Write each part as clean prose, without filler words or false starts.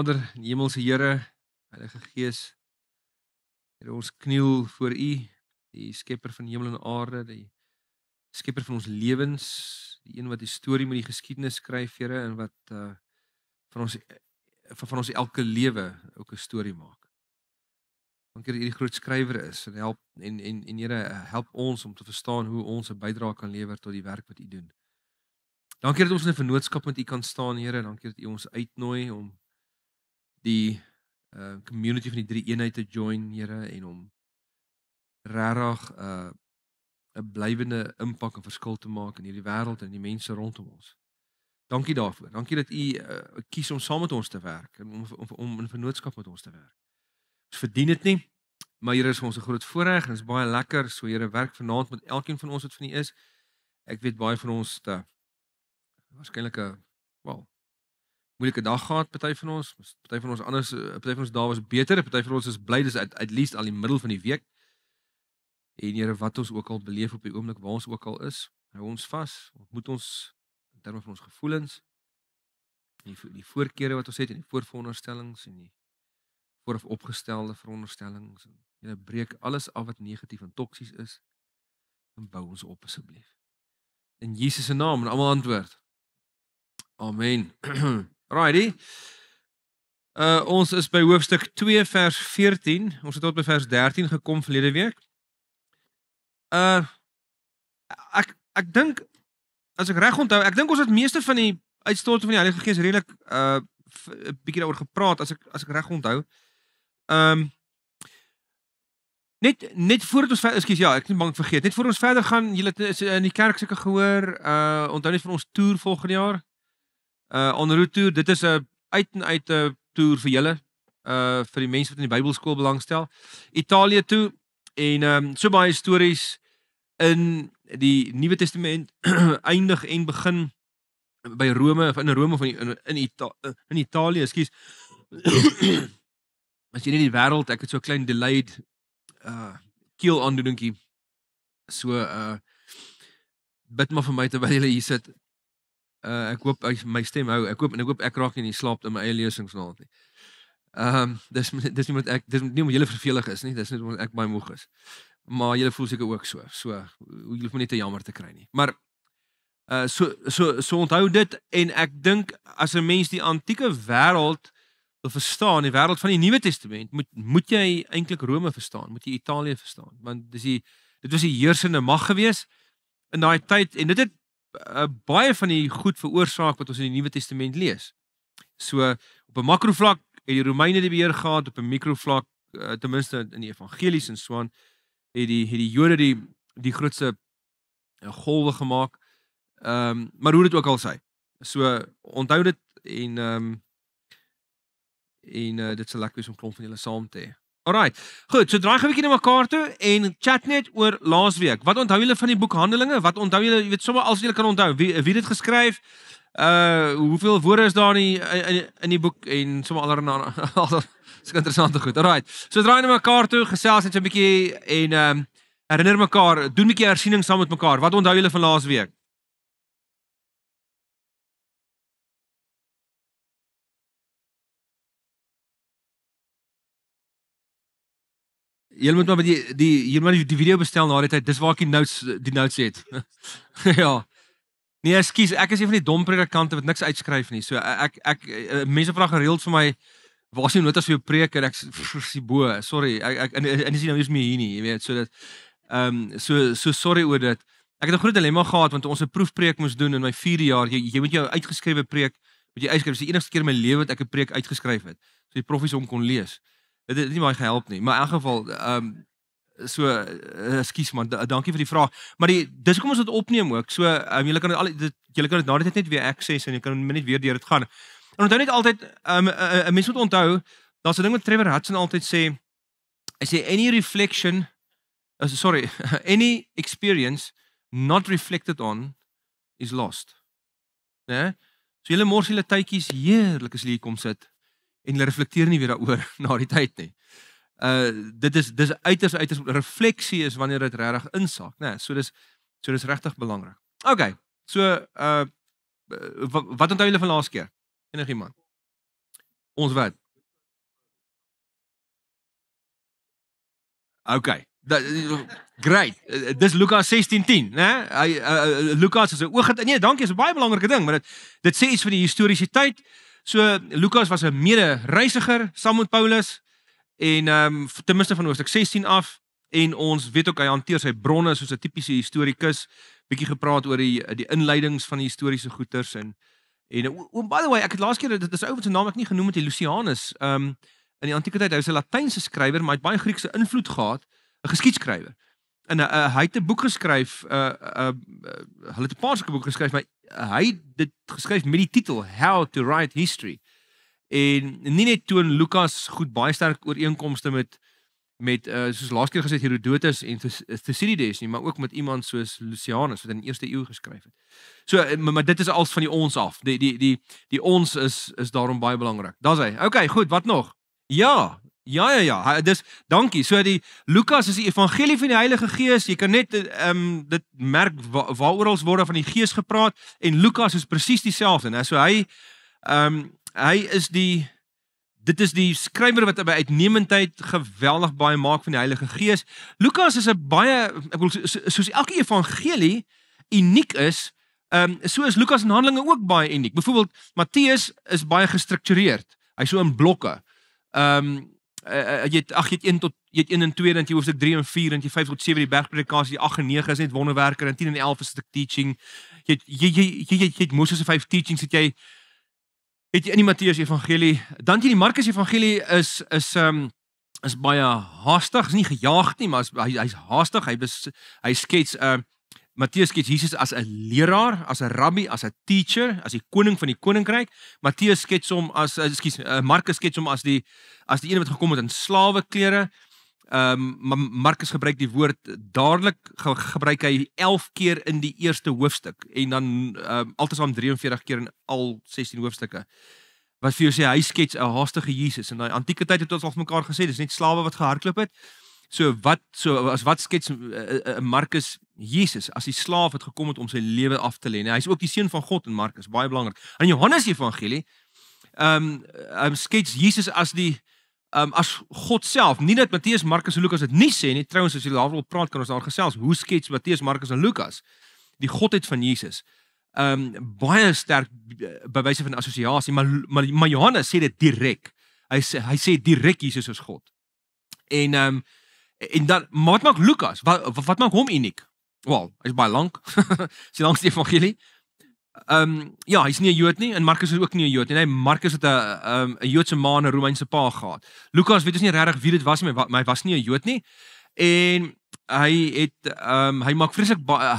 Vader, die hemelse Here, Heilige Gees, Here, ons kniel voor U, die skepper van hemel en aarde, die skepper van ons lewens, die een wat die storie met die geskiedenis skryf, Here, en wat van ons elke lewe ook 'n storie maak. Dankie dat U die groot skrywer is en help en Here, help ons om te verstaan hoe ons 'n bydrae kan lewer tot die werk wat U doen. Dankie dat ons in 'n vennootskap met U kan staan, Here, dankie dat U ons uitnooi om die community van die drie eenheid te join, Here, en om regtig 'n blywende impak en verskil te maak in hierdie wêreld en die mense rondom ons. Dankie daarvoor. Dankie dat U kies om saam met ons te werk en om in vennootskap met ons te werk. Ons verdien dit nie, maar Here, is vir ons 'n groot voorreg en is baie lekker. So Here, werk vanaand met elkeen van ons wat van U is. Ek weet baie van ons het waarskynlik 'n moeilike dag gehad, party van ons anders, party van ons dae was beter, party van ons is bly dis at least al die middel van die week. En Here, wat ons ook al beleef op die oomblik waar ons ook al is, hou ons vas, ontmoet ons in terme van ons gevoelens, die voorkeure wat ons het en die voorveronderstellings en die vooraf opgestelde veronderstellings. Here, breek alles af wat negatief en toksies is en bou ons op asseblief. In Jesus se naam en almal antwoord. Amen. Righty. Ons is by hoofstuk 2 vers 14. Ons het tot by vers 13 gekom verlede week. Ek dink, as ek reg onthou, ek dink ons het meeste van die uitstorting van die Heilige Gees redelik 'n bietjie daaroor gepraat, as ek reg onthou. Net voordat ons ek het bang vergeet. Net voor ons verder gaan, julle het in die kerk seker gehoor, onthou net van ons toer volgende jaar. On the road tour, dit is 'n uit en uit 'n toer vir julle, vir die mense wat in die Bybelskool belangstel. Italië toe en so baie stories in die Nuwe Testament eindig en begin by Rome of in Rome of in Italië, ekskuus. As jy net die wêreld, ek het so 'n klein delayed keel aandoeningkie. So bid maar vir my terwyl jy hier sit. Ek hoop my stem hou. Ek hoop ek raak nie in die slaap in my eie lesings vanaand nie. Dis nie omdat julle vervelig is nie, dis net omdat ek baie moeg is. Maar julle voel seker ook so. So julle hoef nie te jammer te kry nie. Maar so onthou dit, en ek dink as 'n mens die antieke wêreld wil verstaan, die wêreld van die Nuwe Testament, moet jy eintlik Rome verstaan, moet jy Italië verstaan, want dit was die heersende mag gewees in daai tyd, en dit het baie van die goed veroorsaak wat ons in die Nuwe Testament lees. So op 'n makrovlak het die Romeine die beheer gehad, op 'n mikrovlak, ten minste in die evangelies en so aan, het die Jode die grootste golwe gemaak. Maar hoe dit ook al sy. So onthou dit en dit sal lekker wees om klomp van julle saam te hê. Alright, goed, so draai 'n bietjie na mekaar toe en chat net oor laasweek. Wat onthou julle van die boek Handelinge? Wat onthou julle, jy weet sommer als julle kan onthou, wie dit geskryf? Hoeveel woorde is daar in die boek en sommer allerlei dis interessante goed. Alright. So draai na mekaar toe, gesels net so 'n bietjie en herinner mekaar, doen 'n bietjie hersiening saam met mekaar. Wat onthou julle van laasweek? Jy moet maar die video bestel na die tyd. Dis waar ek die notes het. Ja. Nee, ekskuus, ek is een van die dom predikante wat niks uitskryf nie. So mense vra gereeld vir my, waar is die notas vir jou preek? En ek sê bo, sorry. En is nie nou eens meer hier nie, jy weet, so dat so sorry oor dit. Ek het 'n groot dilemma gehad want ons 'n proefpreek moes doen in my 4de jaar. Jy moet jou uitgeskrewe preek moet jy uitskryf. Dis die enigste keer in my lewe wat ek 'n preek uitgeskryf het. So die profs hom kon lees. Dit het nie baie gehelp nie, maar in elk geval ekskuus man, dankie vir die vraag. Maar dis hoekom ons dit opneem ook. So julle kan dit na die tyd net weer access en jy kan net weer deur dit gaan. En onthou net altyd 'n mens moet onthou, daar's 'n ding wat Trevor Hudson altyd sê. Hy sê any experience not reflected on is lost. Né? So julle mors julle tydjies heerlik as julle hier kom sit en hulle reflekteer nie weer daaroor na die tyd nie. Dis uiters refleksie is wanneer dit regtig insaak, né? So dis regtig belangrik. Okay. So wat onthou julle van laas keer? Enigiemand? Ons wat? Okay. Great. Dis Lukas 16:10, né? Lukas is 'n oog. Nee, dankie, is 'n baie belangrike ding, maar dit sê iets van die historiesiteit. So Lukas was 'n mede-reisiger saam met Paulus en ten minste van hoofstuk 16 af en ons weet ook hy hanteer sy bronne soos 'n tipiese historikus, bietjie gepraat oor die inleidings van die historiese goeters en by the way, ek het laas keer dit is 'n ou wat se naam ek nie genoem het, Lucianus. In die antieke tyd, hy was 'n Latynse skrywer, maar hy het baie Griekse invloed gehad, 'n geskiedskrywer. En hy het 'n boek geskryf, hulle het 'n paar sulke boeke geskryf, maar hy het dit geskryf met die titel How to Write History. En nie net toon Lukas goed baie sterk ooreenkomste met soos laas keer gesê Herodotus en Thucydides nie, maar ook met iemand soos Lucianus wat in die 1ste eeu geskryf het. So maar dit is als van die ons af. Die ons is daarom baie belangrik. Daar's hy. Okay, goed, wat nog? Ja. Dis dankie. So die Lukas is die evangelie van die Heilige Gees. Jy kan net dit merk waaroor word van die Gees gepraat en Lukas is presies dieselfde, né? So hy is dit is die skrywer wat by uitnemendheid geweldig baie maak van die Heilige Gees. Lukas is 'n baie, ek wil soos elke evangelie uniek is, so is Lukas in Handelinge ook baie uniek. Byvoorbeeld Matteus is baie gestruktureerd. Hy's so in blokke. Jy het 1 en 2, dan jy hoofstuk 3 en 4, dan jy 5 tot 7 die bergpredikasie, 8 en 9 is net wonderwerke, en 10 en 11 is 'n stuk teaching. Jy het Moses se 5 teachings het jy in die Matteus evangelie. Dan die Markus evangelie is baie haastig, is nie gejaagd nie, maar hy's haastig. Hy skets Matteus skets Jesus as 'n leraar, as 'n rabbi, as 'n teacher, as die koning van die koninkryk. Matteus skets hom as Markus skets hom as die een wat gekom het in slaweklere. Markus gebruik die woord dadelik, gebruik hy 11 keer in die eerste hoofstuk en dan altesaam 43 keer in al 16 hoofstukke. Wat vir jou sê, hy skets 'n haastige Jesus. In die antieke tyd het ons al vir mekaar gesê, dis net slawe wat gehardloop het. So wat skets Markus Jesus as die slaaf wat gekom het om sy lewe af te lê. Hy is ook die seun van God in Markus, baie belangrik. In Johannes evangelie skets Jesus as God self. Nie dat Matteus, Markus en Lukas dit nie sê nie. Trouwens, as jy daar wil praat, kan ons daar gesels. Hoe skets Matteus, Markus en Lukas die godheid van Jesus? Baie sterk bewyse van assosiasie, maar Johannes sê dit direk. Hy sê direk Jesus is God. En dan, maar wat maak Lukas? Wat maak hom uniek? Wel, hy's baie lank. Dis die langste evangelie. Ja, hy's nie 'n Jood nie en Markus is ook nie 'n Jood nie. Nee, Markus het 'n Joodse ma en 'n Romeinse pa gehad. Lukas weet ons nie regtig wie dit was nie, maar hy was nie 'n Jood nie. En hy maak vreeslik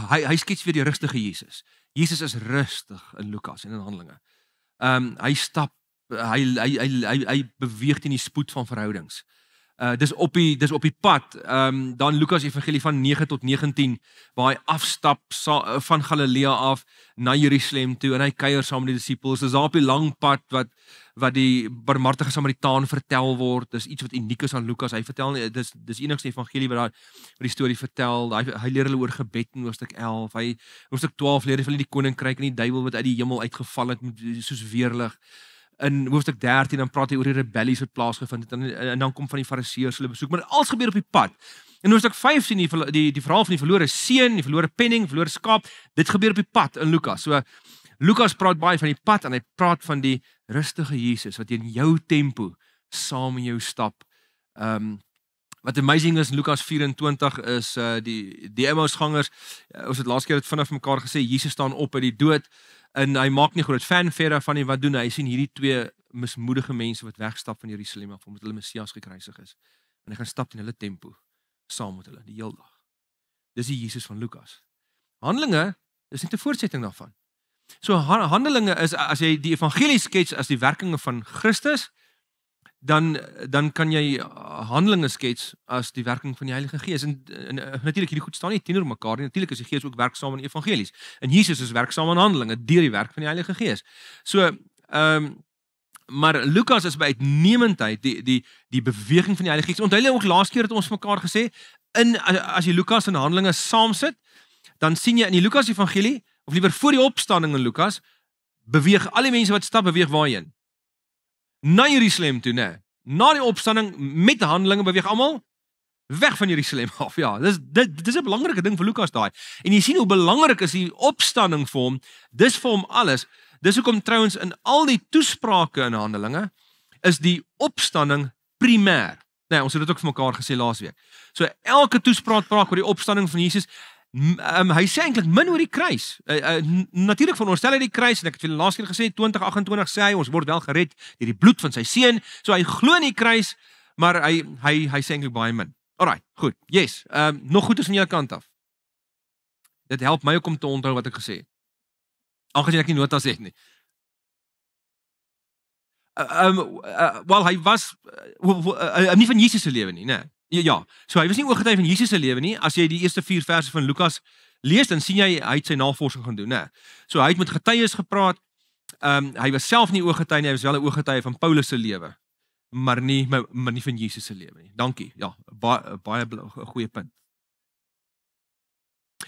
hy skets weer die rustige Jesus. Jesus is rustig in Lukas en in Handelinge. Hy beweeg teen die spoed van verhoudings. Dis op die pad, dan Lukas evangelie van 9 tot 19, waar hy afstap van Galilea af na Jerusalem toe, en hy kuier saam met die disippels. Dis daar op die lang pad wat die barmhartige Samaritaan vertel word. Dis iets wat uniek is aan Lukas. Hy vertel nie, dis enigste evangelie wat die storie vertel. Hy leer hulle oor gebed in hoofstuk 11. Hoofstuk 12 leer hy van die koninkryk en die duiwel wat uit die hemel uitgeval het soos weerlig. In hoofstuk 13 dan praat hy oor die rebellies wat plaasgevind het en dan kom van die fariseërs hulle besoek, maar alles gebeur op die pad. In hoofstuk 5 sien die verhaal van die verlore seun, die verlore penning, verlore skaap. Dit gebeur op die pad in Lukas. So Lukas praat baie van die pad en hy praat van die rustige Jesus wat in jou tempo saam met jou stap. Wat amazing is in Lukas 24 is die Emmausgangers. Ons het laas keer dit vinnig vir mekaar gesê, Jesus staan op uit die dood. En hy maak nie groot fanfare van nie, wat doen hy? Hy sien hierdie 2 mismoedige mense wat wegstap van Jerusalem af, omdat hulle Messias gekruisig is. En hy gaan stap in hulle tempo, saam met hulle, die hele dag. Dis die Jesus van Lukas. Handelinge is net 'n voortsetting daarvan. So Handelinge is, as jy die evangelie skets as die werkinge van Christus, dan kan jy Handelinge skets as die werking van die Heilige Gees. En natuurlik hierdie goed staan nie teenoor mekaar nie. Natuurlik is die Gees ook werksaam in evangelies. En Jesus is werksaam in Handelinge deur die werk van die Heilige Gees. So maar Lukas is by uitnemendheid die beweging van die Heilige Gees. Onthou jy ook laas keer het ons mekaar gesê, as jy Lukas en Handelinge saam sit, dan sien jy in die Lukas evangelie, of liewer voor die opstanding in Lukas, beweeg al die mense wat stap, beweeg waarheen? na Jerusalem toe, né? Na die opstanding met Handelinge beweeg almal weg van Jerusalem af. Ja, dis 'n belangrike ding vir Lukas daai. En jy sien hoe belangrik is die opstanding vir hom. Dis vir hom alles. Dis hoekom trouens in al die toesprake in Handelinge is die opstanding primêr. Nee, ons het dit ook vir mekaar gesê laasweek. So elke toespraak praat oor die opstanding van Jesus. Hy sê eintlik min oor die kruis. Natuurlik veronderstel hy die kruis en ek het vir die laaste keer gesê 2028 sê hy ons word wel gered deur die bloed van sy seun. So hy glo in die kruis, maar hy sê eintlik baie min. Alright, goed. Yes. Nog goeders van jou kant af. Dit help my ook om te onthou wat ek gesê het. Aangesien ek nie notas het nie. Wel hy was nie van Jesus se lewe nie, né? Ja, so hy was nie ooggetuie van Jesus se lewe nie. As jy die eerste 4 verse van Lukas lees, dan sien jy hy het sy navorsing gaan doen, né? So hy het met getuies gepraat. Hy was self nie ooggetuie nie, hy was wel 'n ooggetuie van Paulus se lewe, maar nie van Jesus se lewe nie. Dankie. Ja, baie goeie punt.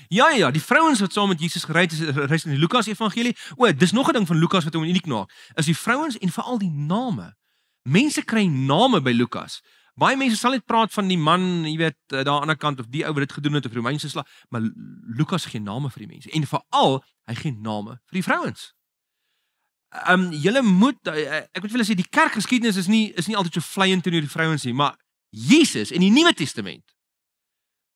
Ja, die vrouens wat saam met Jesus gereis in die Lukas evangelie. Dis nog 'n ding van Lukas wat hom uniek maak. Is die vrouens en veral die name. Mense kry name by Lukas. Baie mense sal net praat van die man, jy weet, daar aan die ander kant of die ou wat dit gedoen het of Romeinse slag, maar Lukas gee name vir die mense en veral hy gee name vir die vrouens. Julle moet ek moet vir julle sê die kerkgeskiedenis is nie altyd so vleiend teenoor die vrouens nie, maar Jesus in die Nuwe Testament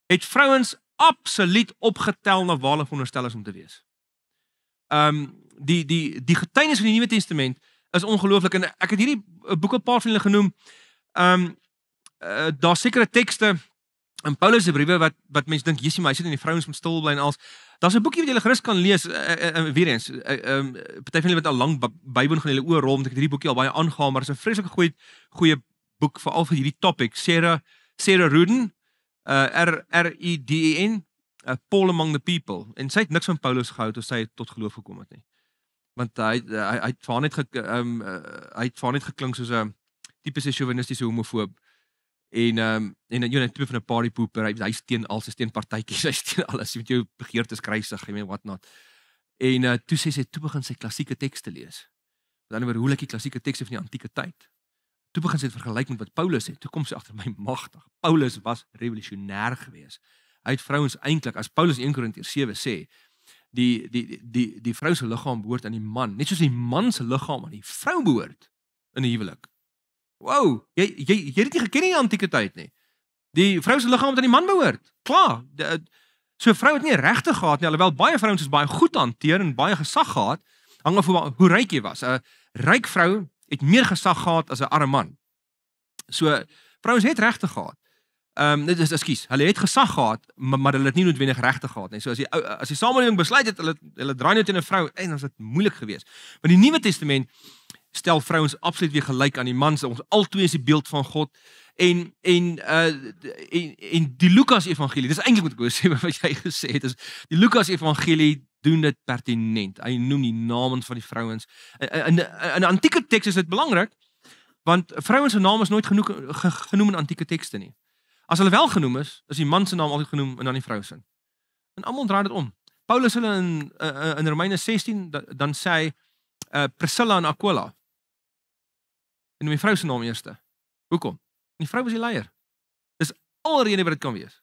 het vrouens absoluut opgetel na waar hulle veronderstel is om te wees. Die getuienis van die Nuwe Testament is ongelooflik en ek het hierdie boeke 'n paar van hulle genoem. Daar sekere tekste in Paulus se briewe wat mense dink, Jesusie, maar hy sit in die vrouens moet stil bly en als. Daar's 'n boekie wat jy gerus kan lees, weer eens. Party van julle wat al lank Bybel gaan hulle oor rol, want ek het hierdie boekie al baie aangehaal, maar dit is 'n vreeslike goeie boek veral vir hierdie topic. Sarah Ruden, R-U-D-E-N, Paul Among the People. En sy het niks van Paulus gehou tot sy tot geloof gekom het nie. Want hy het vir haar net geklink soos 'n tipiese chauvinistiese homofoob. En jy net tipe van 'n partypooper, hy steen al sy steen partytjies, hy steen alles, jy met jou begeertes kruisig, jy weet wat not. En toe begin sy klassieke tekste lees. Met ander woorde, hoe lyk die klassieke tekste van die antieke tyd? Toe begin sy dit vergelyk met wat Paulus het. Toe kom sy agter my magtig. Paulus was revolusionêr geweest. Hy het vrouens eintlik, as Paulus 1 Korintiërs 7 sê, die vrou se liggaam behoort aan die man, net soos die man se liggaam aan die vrou behoort in 'n huwelik. Wow, jy het dit nie geken in die antieke tyd nie. Die vrou se liggaam het aan die man behoort. Klaar. So 'n vrou het nie regte gehad nie, alhoewel baie vrouens is baie goed hanteer en baie gesag gehad, hang af hoe ryk jy was. 'n Ryk vrou het meer gesag gehad as 'n arme man. So vrouens het regte gehad. Hulle het gesag gehad, maar hulle het nie noodwendig regte gehad nie. So as die samelewing besluit het hulle draai nou teen 'n vrou, dan is dit moeilik geweest. Maar die Nuwe Testament stel vrouens absoluut weer gelyk aan die mans. Ons albei is die beeld van God. En die Lukas evangelie, dis eintlik wat ek wou sê wat jy gesê het, is die Lukas evangelie doen dit pertinent. Hy noem die name van die vrouens. In 'n antieke teks is dit belangrik, want vrouens se name is nooit genoem in antieke tekste nie. As hulle wel genoem is die man se naam altyd genoem en dan die vrou se. En almal draai dit om. Paulus hulle in Romeine 16 dan sê hy Priscilla en Aquila. En noem die vrou se naam eerste. Hoekom? Die vrou was die leier. Dis alrede wat dit kan wees.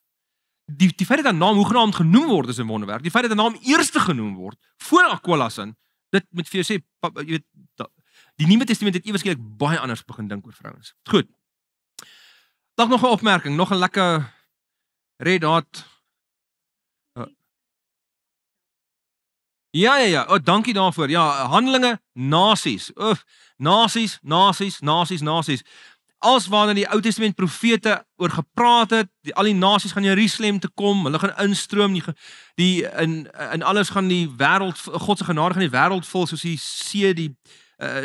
Die feit dat 'n naam hoegenaamd genoem word is 'n wonderwerk. Die feit dat 'n naam eerste genoem word voor Aquila se, dit moet vir jou sê, jy weet, die Nuwe Testament het eweskielik baie anders begin dink oor vrouens. Goed. Dalk nog 'n opmerking, nog 'n lekker red hot. Ja, dankie daarvoor. Ja, Handelinge, nasies. Nasies. Als waarna die Ou Testament profete oor gepraat het, al die nasies gaan Jerusalem te kom, hulle gaan instroom, in alles gaan die wêreld, God se genade gaan die wêreld vul soos die see,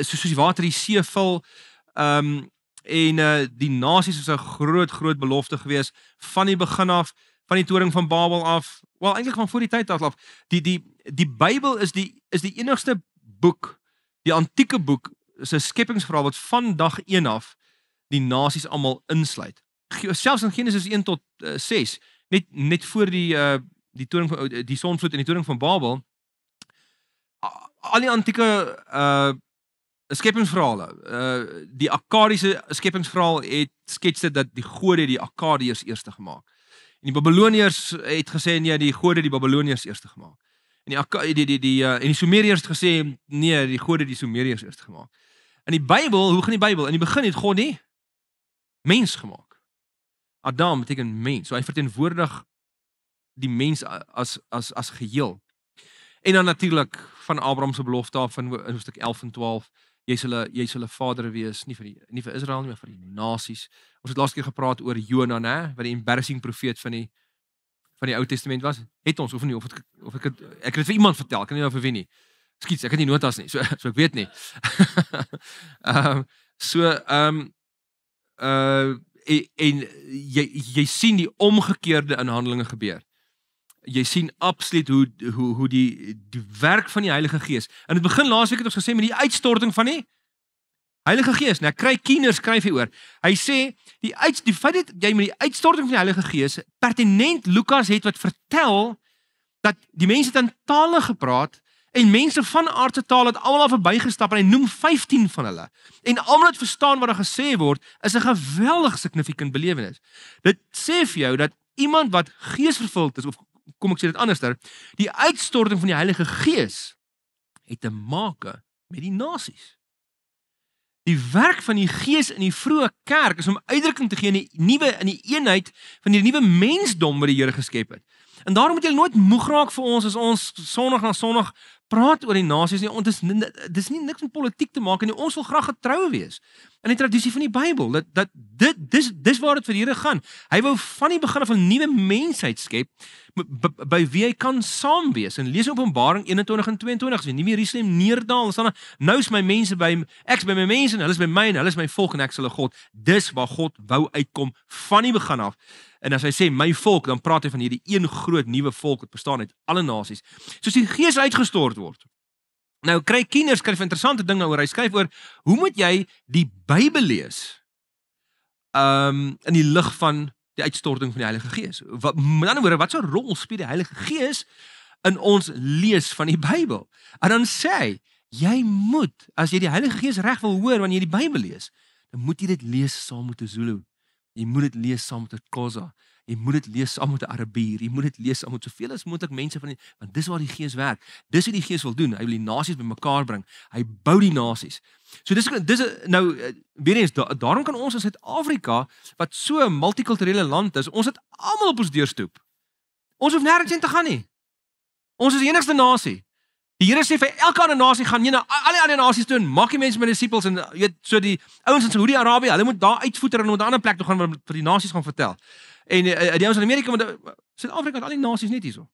soos die water die see vul. Die nasies is 'n groot belofte gewees van die begin af, van die toring van Babel af, wel eintlik van voor die tyd af. Die Bybel is die enigste boek, die antieke boek, is 'n skepingsverhaal wat van dag 1 af die nasies almal insluit. Selfs in Genesis 1 tot 6, net voor die toring van die sonvloed en die toring van Babel, al die antieke skepingsverhale. Die Akkadiese skepingsverhaal skets dit dat die gode die Akkadiërs eerste gemaak. En die Babiloniërs het gesê nee, die gode die Babiloniërs eerste gemaak. En die Sumeriërs het gesê nee, die gode die Sumeriërs eerste gemaak. In die Bybel, hoe gaan die Bybel? In die begin het God die mens gemaak. Adam beteken mens. So hy verteenwoordig die mens as geheel. En dan natuurlik van Abraham se belofte af in hoofstuk 11 en 12, jy sal 'n vader wees, nie vir Israel nie, maar vir die nasies. Ons het laas keer gepraat oor Jona, né, wat die embarrassing profeet van die Ou Testament was. Het ons of nie of ek het dit vir iemand vertel, kan nie nou vir wie nie. Skiets, ek het nie notas nie. So ek weet nie. En jy sien die omgekeerde in Handelinge gebeur. Jy sien absoluut hoe die werk van die Heilige Gees. In het begin laasweek het ons gesê met die uitstorting van die Heilige Gees. Nou kry Kiener skryf hier oor. Hy sê die feit dat jy met die uitstorting van die Heilige Gees pertinent Lukas het wat vertel dat die mense het in tale gepraat en mense van aardse tale het almal al verbygestap en hy noem 15 van hulle. En almal het verstaan wat daar gesê word is 'n geweldig significant belewenis. Dit sê vir jou dat iemand wat geesvervuld is of kom ek sê dit anderster, die uitstorting van die Heilige Gees het te maak met die nasies. Die werk van die Gees in die vroeë kerk is om uitdrukking te gee in die eenheid van die nuwe mensdom wat die Here geskep het. En daarom moet jy nooit moeg raak vir ons as ons Sondag na Sondag praat oor die nasies nie. Dis nie niks met politiek te maak nie. Ons wil graag getrou wees in die tradisie van die Bybel. Dis waar dit vir die Here gaan. Hy wou van die begin af 'n nuwe mensheid skep by wie hy kan saam wees. En lees Openbaring 21 en 22, as die nuwe Jerusalem neerdaal, dan staan nou is my mense ek's by my mense en hulle is by my en hulle is my volk en ek is hulle God. Dis waar God wou uitkom van die begin af. En as hy sê my volk, dan praat hy van hierdie een groot nuwe volk wat bestaan uit alle nasies. Soos die Gees uitgestort word. Nou kry Kiener skryf 'n interessante ding daaroor. Hy skryf oor hoe moet jy die Bybel lees in die lig van die uitstorting van die Heilige Gees. Met ander woorde, wat so 'n rol speel die Heilige Gees in ons lees van die Bybel? En dan sê hy, jy moet, as jy die Heilige Gees reg wil hoor wanneer jy die Bybel lees, dan moet jy dit lees saam met 'n Zulu. Jy moet dit lees saam met 'n Xhosa. Jy moet dit lees saam met 'n Arabier. Jy moet dit lees saam met soveel as moontlik mense want dis waar die Gees werk. Dis wat die Gees wil doen. Hy wil die nasies bymekaar bring. Hy bou die nasies. So dis nou weer eens daarom kan ons in Suid-Afrika wat so 'n multikulturele land is, ons het almal op ons deurstoep. Ons hoef nêrens heen te gaan nie. Ons is die enigste nasie. Die Here sê vir elke ander nasie gaan jy na al die ander nasies toe en maak die mense met disippels en jy weet so die ouens in Saudi-Arabië, hulle moet daar uitvoer en moet 'n ander plek toe gaan vir die nasies gaan vertel. En die ouens in Amerika, Suid-Afrika het al die nasies net hierso.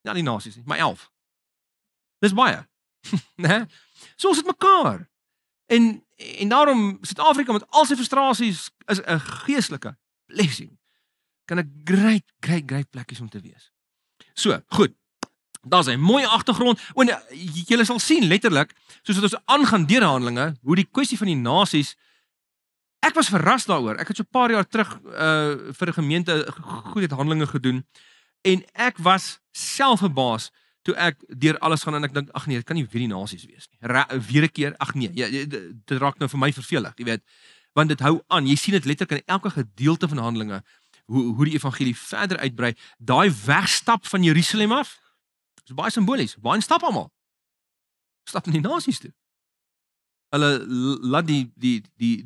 Nie al die nasies nie, maar 11. Dis baie. Né? So ons het mekaar. En daarom Suid-Afrika met al sy frustrasies is 'n geestelike blessing. Kan 'n great plekkies om te wees. So, goed. Daar's 'n mooi agtergrond. En julle sal sien letterlik, soos wat ons aangaan deur Handelinge, hoe die kwessie van die nasies. Ek was verras daaroor. Ek het so 'n paar jaar terug vir 'n gemeente goed het Handelinge gedoen en ek was self verbaas toe ek deur alles gaan en ek dink ag nee, dit kan nie weer die nasies wees nie. Weer 'n keer, ag nee, dit raak nou vir my vervelig, jy weet. Want dit hou aan. Jy sien dit letterlik in elke gedeelte van Handelinge hoe die evangelie verder uitbrei. Daai wegstap van Jerusalem af. Dis baie simbolies. Waar stap almal? Stap in die nasies toe. Hulle laat die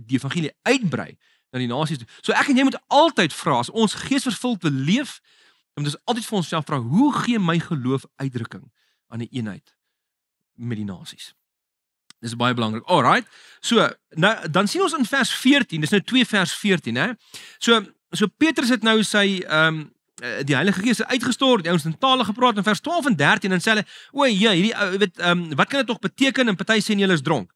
evangelie uitbrei na die nasies toe. So ek en jy moet altyd vra as ons geesvervuld wil leef, dan moet ons altyd vir onsself vra, hoe gee my geloof uitdrukking aan die eenheid met die nasies? Dis baie belangrik. Alright. So, nou dan sien ons in vers 14, dis nou 2 vers 14, hè. So Petrus het nou sy die Heilige Gees uitgestort, die ouens in tale gepraat in vers 12 en 13 en sê hulle, o ja, hierdie weet wat kan dit tog beteken? En party sê julle is dronk.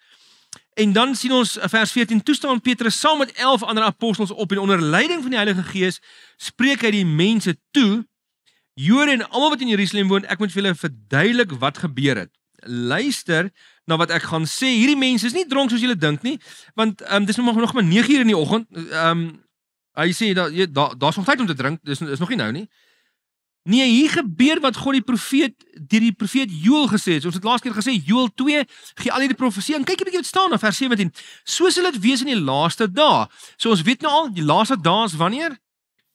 En dan sien ons vers 14, toe staan Petrus saam met 11 ander apostels op en onder leiding van die Heilige Gees spreek hy die mense toe, Jode en almal wat in Jerusalem woon, ek moet vir julle verduidelik wat gebeur het. Luister na wat ek gaan sê. Hierdie mense is nie dronk soos julle dink nie, want dis nog maar 9:00 in die oggend. Hy sê daar's nog tyd om te drink, dis nog nie nou nie. Nee, hier gebeur wat God deur die profeet Joël gesê het. Ons het laas keer gesê, Joël 2, gee al hierdie profesie, en kyk 'n bietjie wat staan in vers 17. So sal dit wees in die laaste dae. So ons weet nou al, die laaste dae is wanneer?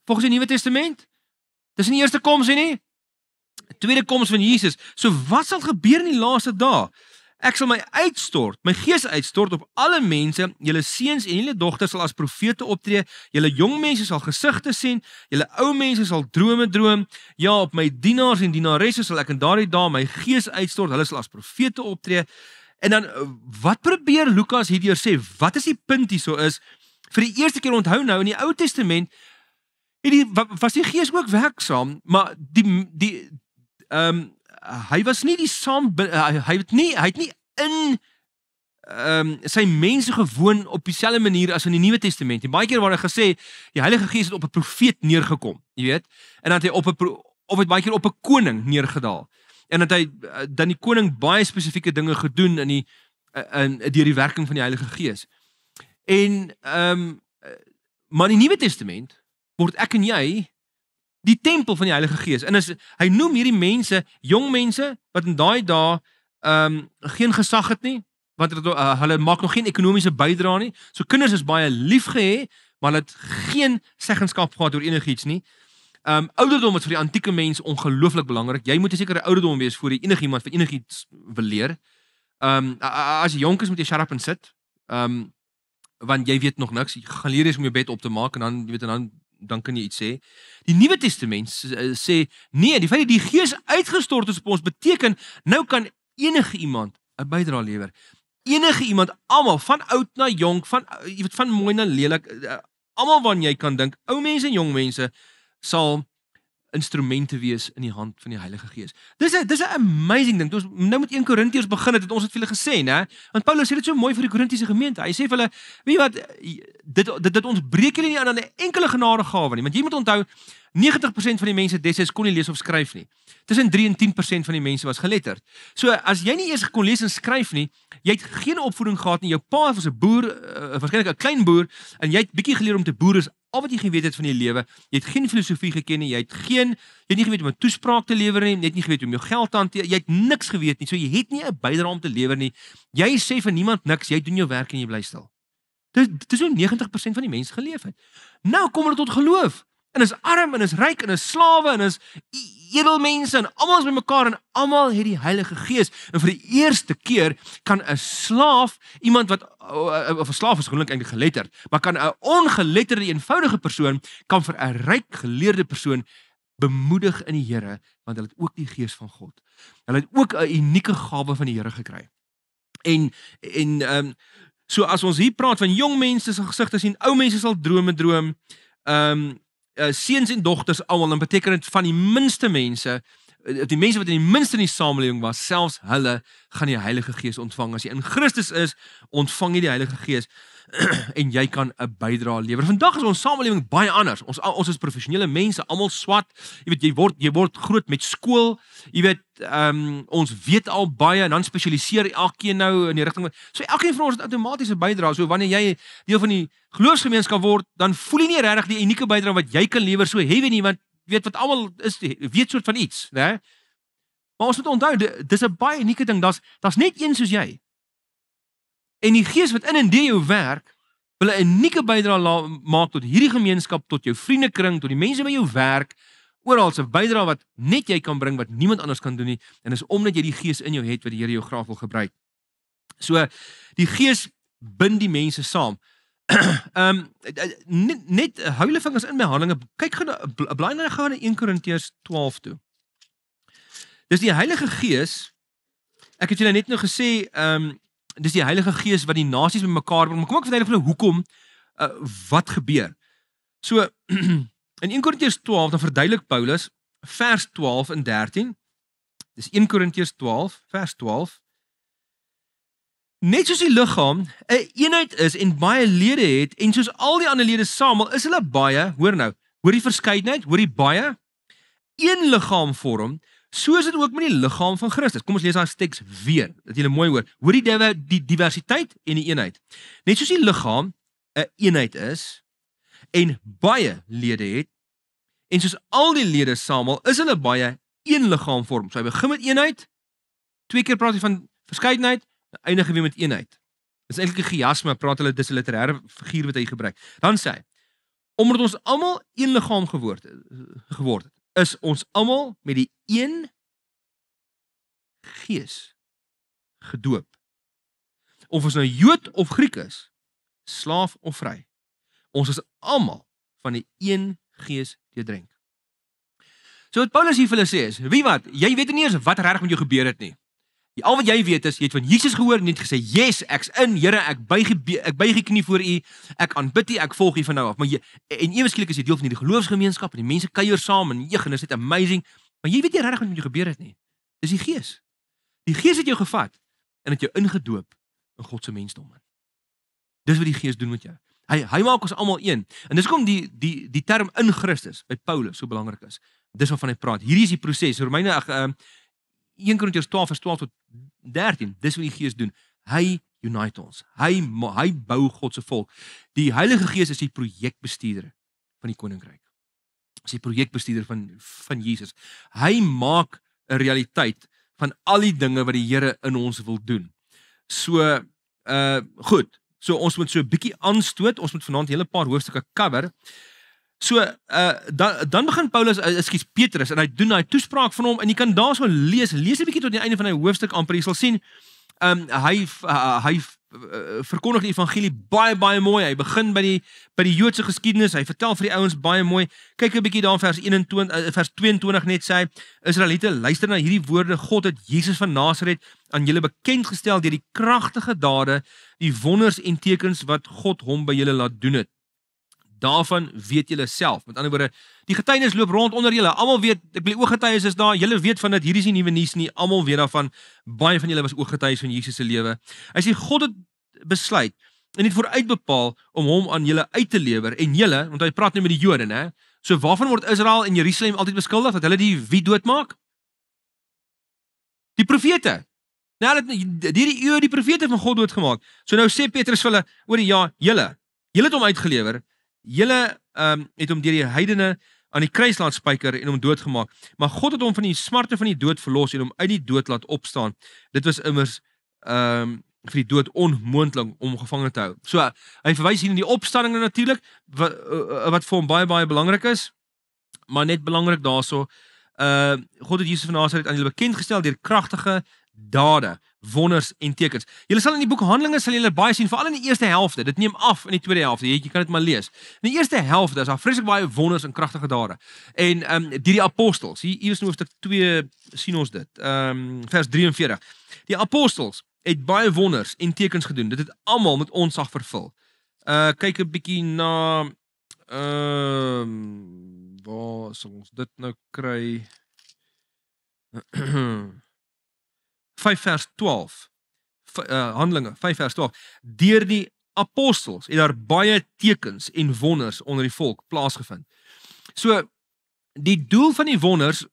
Volgens die Nuwe Testament? Dis nie die eerste koms nie. Tweede koms van Jesus. So wat sal gebeur in die laaste dae? Ek sal my gees uitstort op alle mense. Julle seuns en julle dogters sal as profete optree. Julle jong mense sal gesigte sien. Julle ou mense sal drome droom. Ja, op my dienaars en dienaresse sal ek in daardie dae my gees uitstort. Hulle sal as profete optree. En dan wat probeer Lukas hierdeur sê? Wat is die punt hierso is? Vir die eerste keer onthou nou in die Ou Testament was die gees ook werksaam, maar hy was nie die hy het nie in sy mense gewoon op dieselfde manier as in die Nuwe Testament. En baie keer word gesê die Heilige Gees het op 'n profeet neergekom, jy weet, en dan het hy baie keer op 'n koning neergedaal. En dat hy dan die koning baie spesifieke dinge gedoen deur die werking van die Heilige Gees. En maar in die Nuwe Testament word ek en jy die tempel van die Heilige Gees. En hy noem hierdie mense, jong mense, wat in daai dae geen gesag het nie, want hulle maak nog geen ekonomiese bydrae nie. So kinders is baie liefgehê, maar hulle het geen seggenskap gehad oor enigiets nie. Ouderdom was vir die antieke mens ongelooflik belangrik. Jy moet 'n sekere ouderdom wees voor jy enigiemand van enigiets wil leer. As jy jonk is, moet jy shut up en sit. Want jy weet nog niks. Jy gaan leer eens om jou bed op te maak en dan kan jy iets sê. Die Nuwe Testament sê, nee, die feit dat die Gees uitgestort is op ons beteken, nou kan enige iemand 'n bydrae lewer. Enige iemand, almal, van oud na jonk, van mooi na lelik, almal wat jy kan dink, ou mense en jong mense, sal instrumente wees in die hand van die Heilige Gees. Dis 'n amazing ding. Toe ons nou met 1 Korintiërs begin het ons vir hulle gesê, né? Want Paulus sê dit so mooi vir die Korintiese gemeente. Hy sê vir hulle, weet jy wat, dit ons breek julle nie aan 'n enkele genadegawe nie, want jy moet onthou 90% van die mense destyds kon nie lees of skryf nie. Tussen 3 en 10% van die mense was geletterd. So as jy nie eers kon lees en skryf nie, jy het geen opvoeding gehad nie. Jou pa was 'n boer, waarskynlik 'n klein boer, en jy het bietjie geleer om te boer, is al wat jy geweet het van die lewe. Jy het geen filosofie geken nie. Jy het nie geweet om 'n toespraak te lewer nie. Jy het nie geweet om jou geld te hanteer. Jy het niks geweet nie. So jy het nie 'n bydrae om te lewer nie. Jy sê vir niemand niks. Jy doen jou werk en jy bly stil. Dis hoe 90% van die mense geleef het. Nou kom hulle tot geloof. En is arm en is ryk en is slawe en is edelmense en almal is bymekaar en almal het die Heilige Gees. En vir die eerste keer kan 'n slaaf, iemand wat of 'n slaaf is gewoonlik eintlik geletterd, maar kan 'n ongeletterde eenvoudige persoon kan vir 'n ryk geleerde persoon bemoedig in die Here, want hulle het ook die Gees van God. Hulle het ook 'n unieke gawe van die Here gekry. So as ons hier praat van jong mense sal gesigte sien, ou mense sal drome droom, seuns en dogters almal, dan beteken dit van die minste mense, die mense wat in die minste in die samelewing was, selfs hulle gaan die Heilige Gees ontvang. As jy in Christus is, ontvang jy die Heilige Gees en jy kan 'n bydrae lewer. Vandag is ons samelewing baie anders. Ons is professionele mense, almal swat. Jy weet, jy word groot met skool. Jy weet, ons weet al baie en dan spesialiseer elkeen nou in die rigting. So elkeen van ons het outomatiese bydrae. So wanneer jy deel van die geloofsgemeenskap word, dan voel jy nie regtig die unieke bydrae wat jy kan lewer so heavy nie, want weet wat almal is, weet soort van iets, né? Maar ons moet onthou, dis 'n baie unieke ding. Daar's net een soos jy. En die Gees wat in en deur jou werk, wil 'n unieke bydrae maak tot hierdie gemeenskap, tot jou vriendekring, tot die mense by jou werk, oral 'n bydrae wat net jy kan bring, wat niemand anders kan doen nie, en dis omdat jy die Gees in jou het wat die Here jou graag wil gebruik. So die Gees bind die mense saam. Net hou julle vingers in my Handelinge, kyk blaai nou gou na 1 Korintiërs 12 toe. Dis die Heilige Gees. Ek het julle net nou gesê, dis die Heilige Gees wat die nasies bymekaar bring. Maar kom ek vertel julle hoekom, wat gebeur. So in 1 Korintiërs 12 dan verduidelik Paulus vers 12 en 13. Dis 1 Korintiërs 12 vers 12. Net soos die liggaam 'n eenheid is en baie lede het, en soos al die ander lede saam, is hulle baie, hoor nou, hoor die verskeidenheid, hoor die baie, een liggaam vorm, so is dit ook met die liggaam van Christus. Kom ons lees daai teks weer, dat julle mooi hoor. Hoor die diversiteit en die eenheid. Net soos die liggaam 'n eenheid is en baie lede het, en soos al die lede saamel, is hulle baie een liggaam vorm. So hy begin met eenheid, 2 keer praat hy van verskeidenheid, eindig weer met eenheid. Dis eintlik 'n chiasme, praat hulle, dis 'n literêre figuur wat hy gebruik. Dan sê hy, omdat ons almal een liggaam geword het, is ons almal met die een Gees gedoop. Of ons nou Jood of Griek is, slaaf of vry, ons is almal van die een Gees deurdrink. So wat Paulus hier vir hulle sê is, wie wat, jy weet nie eens wat regtig met jou gebeur het nie. Al wat jy weet is, jy het van Jesus gehoor en jy het gesê, yes, ek's in, Here, ek buig die knie voor U, ek aanbid U, ek volg U van nou af. Maar en eweskielik is jy deel van die geloofsgemeenskap en die mense kuier saam en en dis net amazing, maar jy weet nie regtig wat met jou gebeur het nie. Dis die Gees. Die Gees het jou gevat en het jou ingedoop in God se mensdom. Dis wat die Gees doen met jou. Hy maak ons almal een. En dis hoekom die term in Christus by Paulus so belangrik is. Dis waarvan hy praat. Hierdie is die proses. Romeine 1 Korintiërs 12 vers 12 tot 13. Dis wat die Gees doen. Hy unite ons. Hy bou God se volk. Die Heilige Gees is die projekbestuurder van die koninkryk. Is die projekbestuurder van Jesus. Hy maak 'n realiteit van al die dinge wat die Here in ons wil doen. So goed. So ons moet so 'n bietjie aanstoot. Ons moet vanaand 'n hele paar hoofstukke cover. So dan begin Paulus, Petrus, en hy doen hy toespraak van hom en jy kan daarso lees 'n bietjie tot die einde van hy hoofstuk amper. Jy sal sien hy verkondig die evangelie baie mooi. Hy begin by die Joodse geskiedenis. Hy vertel vir die ouens baie mooi. Kyk 'n bietjie daar in vers 22 net sê hy, Israeliete, luister na hierdie woorde. God het Jesus van Nasaret aan julle bekend gestel deur die kragtige dade, die wonders en tekens wat God hom by julle laat doen het. Daarvan weet julle self. Met ander woorde, die getuienis loop rond onder julle. Almal weet, ek bedoel ooggetuies is daar. Julle weet van dit. Hierdie is nie nuwe nuus nie. Almal weet daarvan. Baie van julle was ooggetuies van Jesus se lewe. Hy sê God het besluit en het vooruit bepaal om hom aan julle uit te lewer en julle, want hy praat nou met die Jode, né? So waarvan word Israel en Jerusalem altyd beskuldig dat hulle die wie doodmaak? Die profete. Nou die eeue die profete van God doodgemaak. So nou sê Petrus vir hulle, oor ja, julle het hom uitgelewer. Julle het hom deur die heidene aan die kruis laat spyker en hom doodgemaak. Maar God het hom van die smarte van die dood verlos en hom uit die dood laat opstaan. Dit was immers vir die dood onmoontlik om gevange te hou. So hy verwys hier na die opstanding natuurlik wat vir hom baie belangrik is. Maar net belangrik daarso, God het Jesus van Nasaret aan julle bekend gestel deur kragtige dade, wonders en tekens. Julle sal in die boek Handelinge sal julle baie sien, veral in die eerste helfte. Dit neem af in die tweede helfte. Jy kan dit maar lees. In die eerste helfte is daar vreeslik baie wonders en kragtige dade. En die apostels, hier is in hoofstuk 2 sien ons dit. Vers 43. Die apostels het baie wonders en tekens gedoen. Dit het almal met ontzag vervul. Kyk 'n bietjie na waar sal ons dit nou kry? 5 vers 12. Handelinge 5 vers 12. Deur die apostels het daar baie tekens en wonders onder die volk plaasgevind. So die doel van die wonders,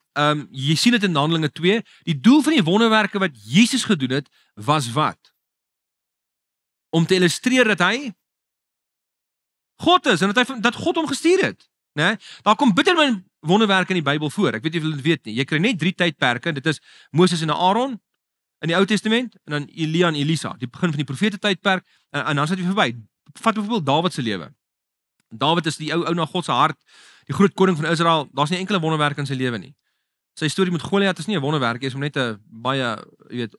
jy sien dit in Handelinge 2, die doel van die wonderwerke wat Jesus gedoen het, was wat? Om te illustreer dat hy God is en dat God hom gestuur het, né? Daar kom bitter min wonderwerke in die Bybel voor. Ek weet nie of julle dit weet nie. Jy kry net 3 tydperke. Dit is Moses en Aaron in die Ou Testament en dan Elia en Elisa, die begin van die profete tydperk en dan sit jy verby. Vat byvoorbeeld Dawid se lewe. Dawid is die ou na God se hart, die groot koning van Israel. Daar's nie enkele wonderwerk in sy lewe nie. Sy storie met Goliat is nie 'n wonderwerk, dit is om net 'n baie, jy weet,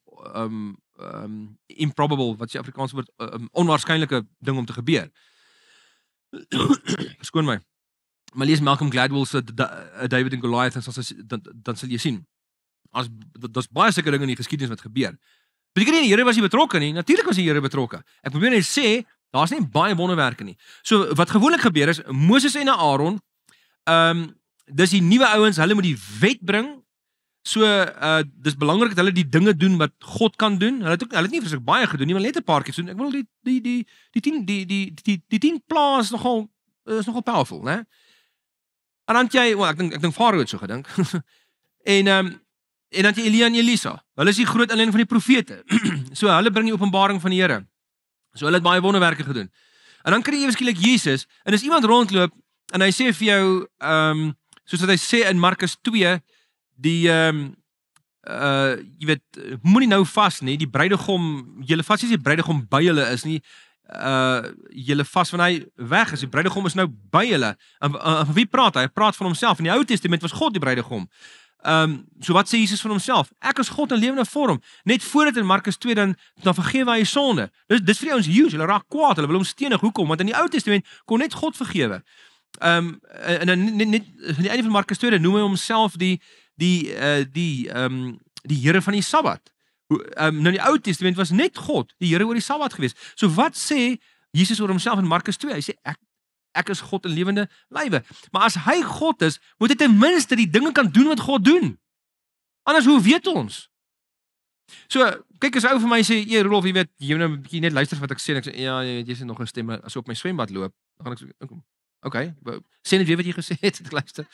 improbable, wat is die Afrikaanse woord, onwaarskynlike ding om te gebeur. Verskoon my. Maar lees Malcolm Gladwell se David en Goliath en dan sal jy sien. Daar's baie sulke dinge in die geskiedenis wat gebeur. Beteken nie die Here was nie betrokke nie. Natuurlik was die Here betrokke. Ek probeer net sê, daar's nie baie wonderwerke nie. So wat gewoonlik gebeur is, Moses en Aaron, dis die nuwe ouens, hulle moet die wet bring. So dis belangrik dat hulle die dinge doen wat God kan doen. Hulle het nie vreeslik baie gedoen nie, maar net 'n paar keer gedoen. Ek bedoel die 10 plaae is nogal powerful, né? En dan jy, ek dink Farao het so gedink. en dan jy Elia en Elisa. Hulle is die groot inleiding van die profete. So hulle bring die openbaring van die Here. So hulle het baie wonderwerke gedoen. En dan kry jy eweskielik Jesus en as iemand rondloop en hy sê vir jou soos wat hy sê in Markus 2, die jy weet, moenie nou vas nie, die bruidegom, julle vas nie die bruidegom by hulle is nie, julle vas van hy weg is, die bruidegom is nou by hulle. En wie praat hy? Hy praat van homself. In die Ou Testament was God die bruidegom. So wat sê Jesus van homself? Ek is God in lewende vorm. Net voordat in Markus 2 dan vergewe hy sonde. Dis vir die ouens huge, hulle raak kwaad, hulle wil hom stenig. Hoekom? Want in die Ou Testament kon net God vergewe. En dan net aan die einde van Markus 2 dan noem hy homself die Here van die Sabbat. Nou die Ou Testament was net God, die Here oor die Sabbat gewees. So wat sê Jesus oor homself in Markus 2? Hy sê ek is God in lewende lywe. Maar as hy God is, moet hy ten minste die dinge kan doen wat God doen. Anders hoe weet ons? So kyk, as ou vir my sê, Rolf, jy weet, jy moet 'n bietjie net luister wat ek sê, en ek sê ja, jy sê nog 'n stem as op my swembad loop. Dan gaan ek sê, okay, sê net weer wat jy gesê het, ek luister.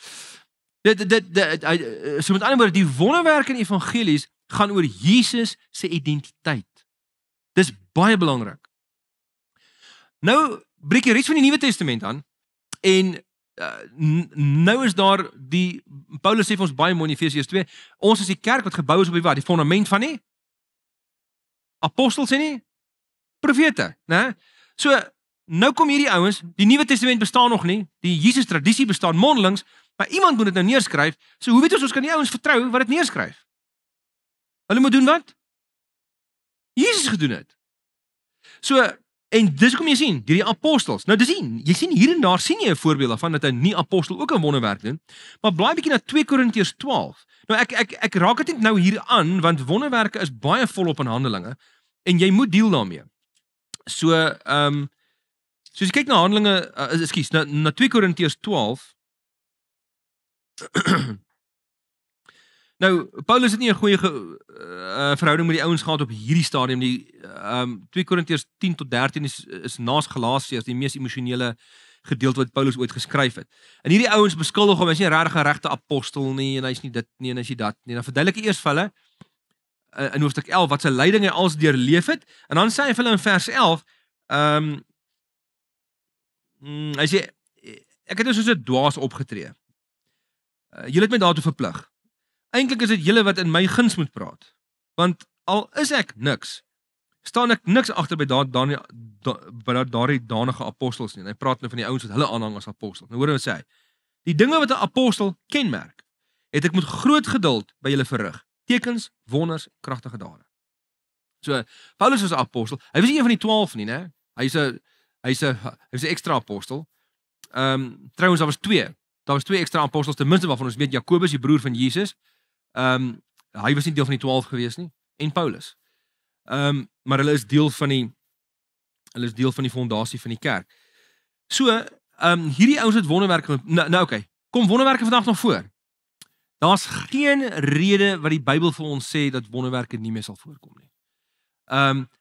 So met ander woorde, die wonderwerke in evangelies gaan oor Jesus se identiteit. Dis baie belangrik. Nou breek jy reeds van die Nuwe Testament aan en nou is daar Paulus sê vir ons baie mooi in Efesiërs 2, ons is die kerk wat gebou is op die fondament van die apostels en die profete, né? So nou kom hierdie ouens, die Nuwe Testament bestaan nog nie, die Jesus tradisie bestaan mondelings, maar iemand moet dit nou neerskryf. So hoe weet ons kan die ouens vertrou wat dit neerskryf? Hulle moet doen wat? Jesus gedoen het. So, en dis kom jy sien, die apostels. Nou jy sien hier en daar sien jy 'n voorbeeld daarvan dat 'n nie-apostel ook 'n wonderwerk doen. Maar blaai bietjie na 2 Korintiërs 12. Nou ek raak dit net nou hier aan want wonderwerke is baie volop in Handelinge en jy moet deel daarmee. So, soos jy kyk na Handelinge, na 2 Korintiërs 12. Nou, Paulus het nie 'n goeie verhouding met die ouens gehad op hierdie stadium. Die 2 Korintiërs 10 tot 13 is naas Galasiërs die mees emosionele gedeelte wat Paulus ooit geskryf het. En hierdie ouens beskuldig hom, hy's nie regtig 'n regte apostel nie en hy's nie dit nie en hy's nie dat nie. Dan verduidelik hy eers vir hulle in hoofstuk 11 wat sy lyding hy als deurleef het en dan sê hy vir hulle in vers 11 hy sê ek het soos 'n dwaas opgetree. Julle het my daartoe verplig. Eintlik is dit julle wat in my guns moet praat. Want al is ek niks, staan ek niks agter by daardie danige apostels nie. En hy praat nou van die ouens wat hulle aanhang as apostels. Nou hoor wat sê hy. Die dinge wat 'n apostel kenmerk, het ek met groot geduld by julle verrig. Tekens, wonders, kragtige dade. So Paulus was 'n apostel. Hy was nie een van die 12 nie, né? Hy's 'n ekstra apostel. Trouwens daar was twee ekstra apostels ten minste waarvan ons weet Jakobus, die broer van Jesus. Hy was nie deel van die 12 gewees nie en Paulus. Maar hulle is deel van die fondasie van die kerk. So, hierdie ouens het wonderwerke nou okay. Kom wonderwerke vandag nog voor. Daar's geen rede wat die Bybel vir ons sê dat wonderwerke nie meer sal voorkom nie.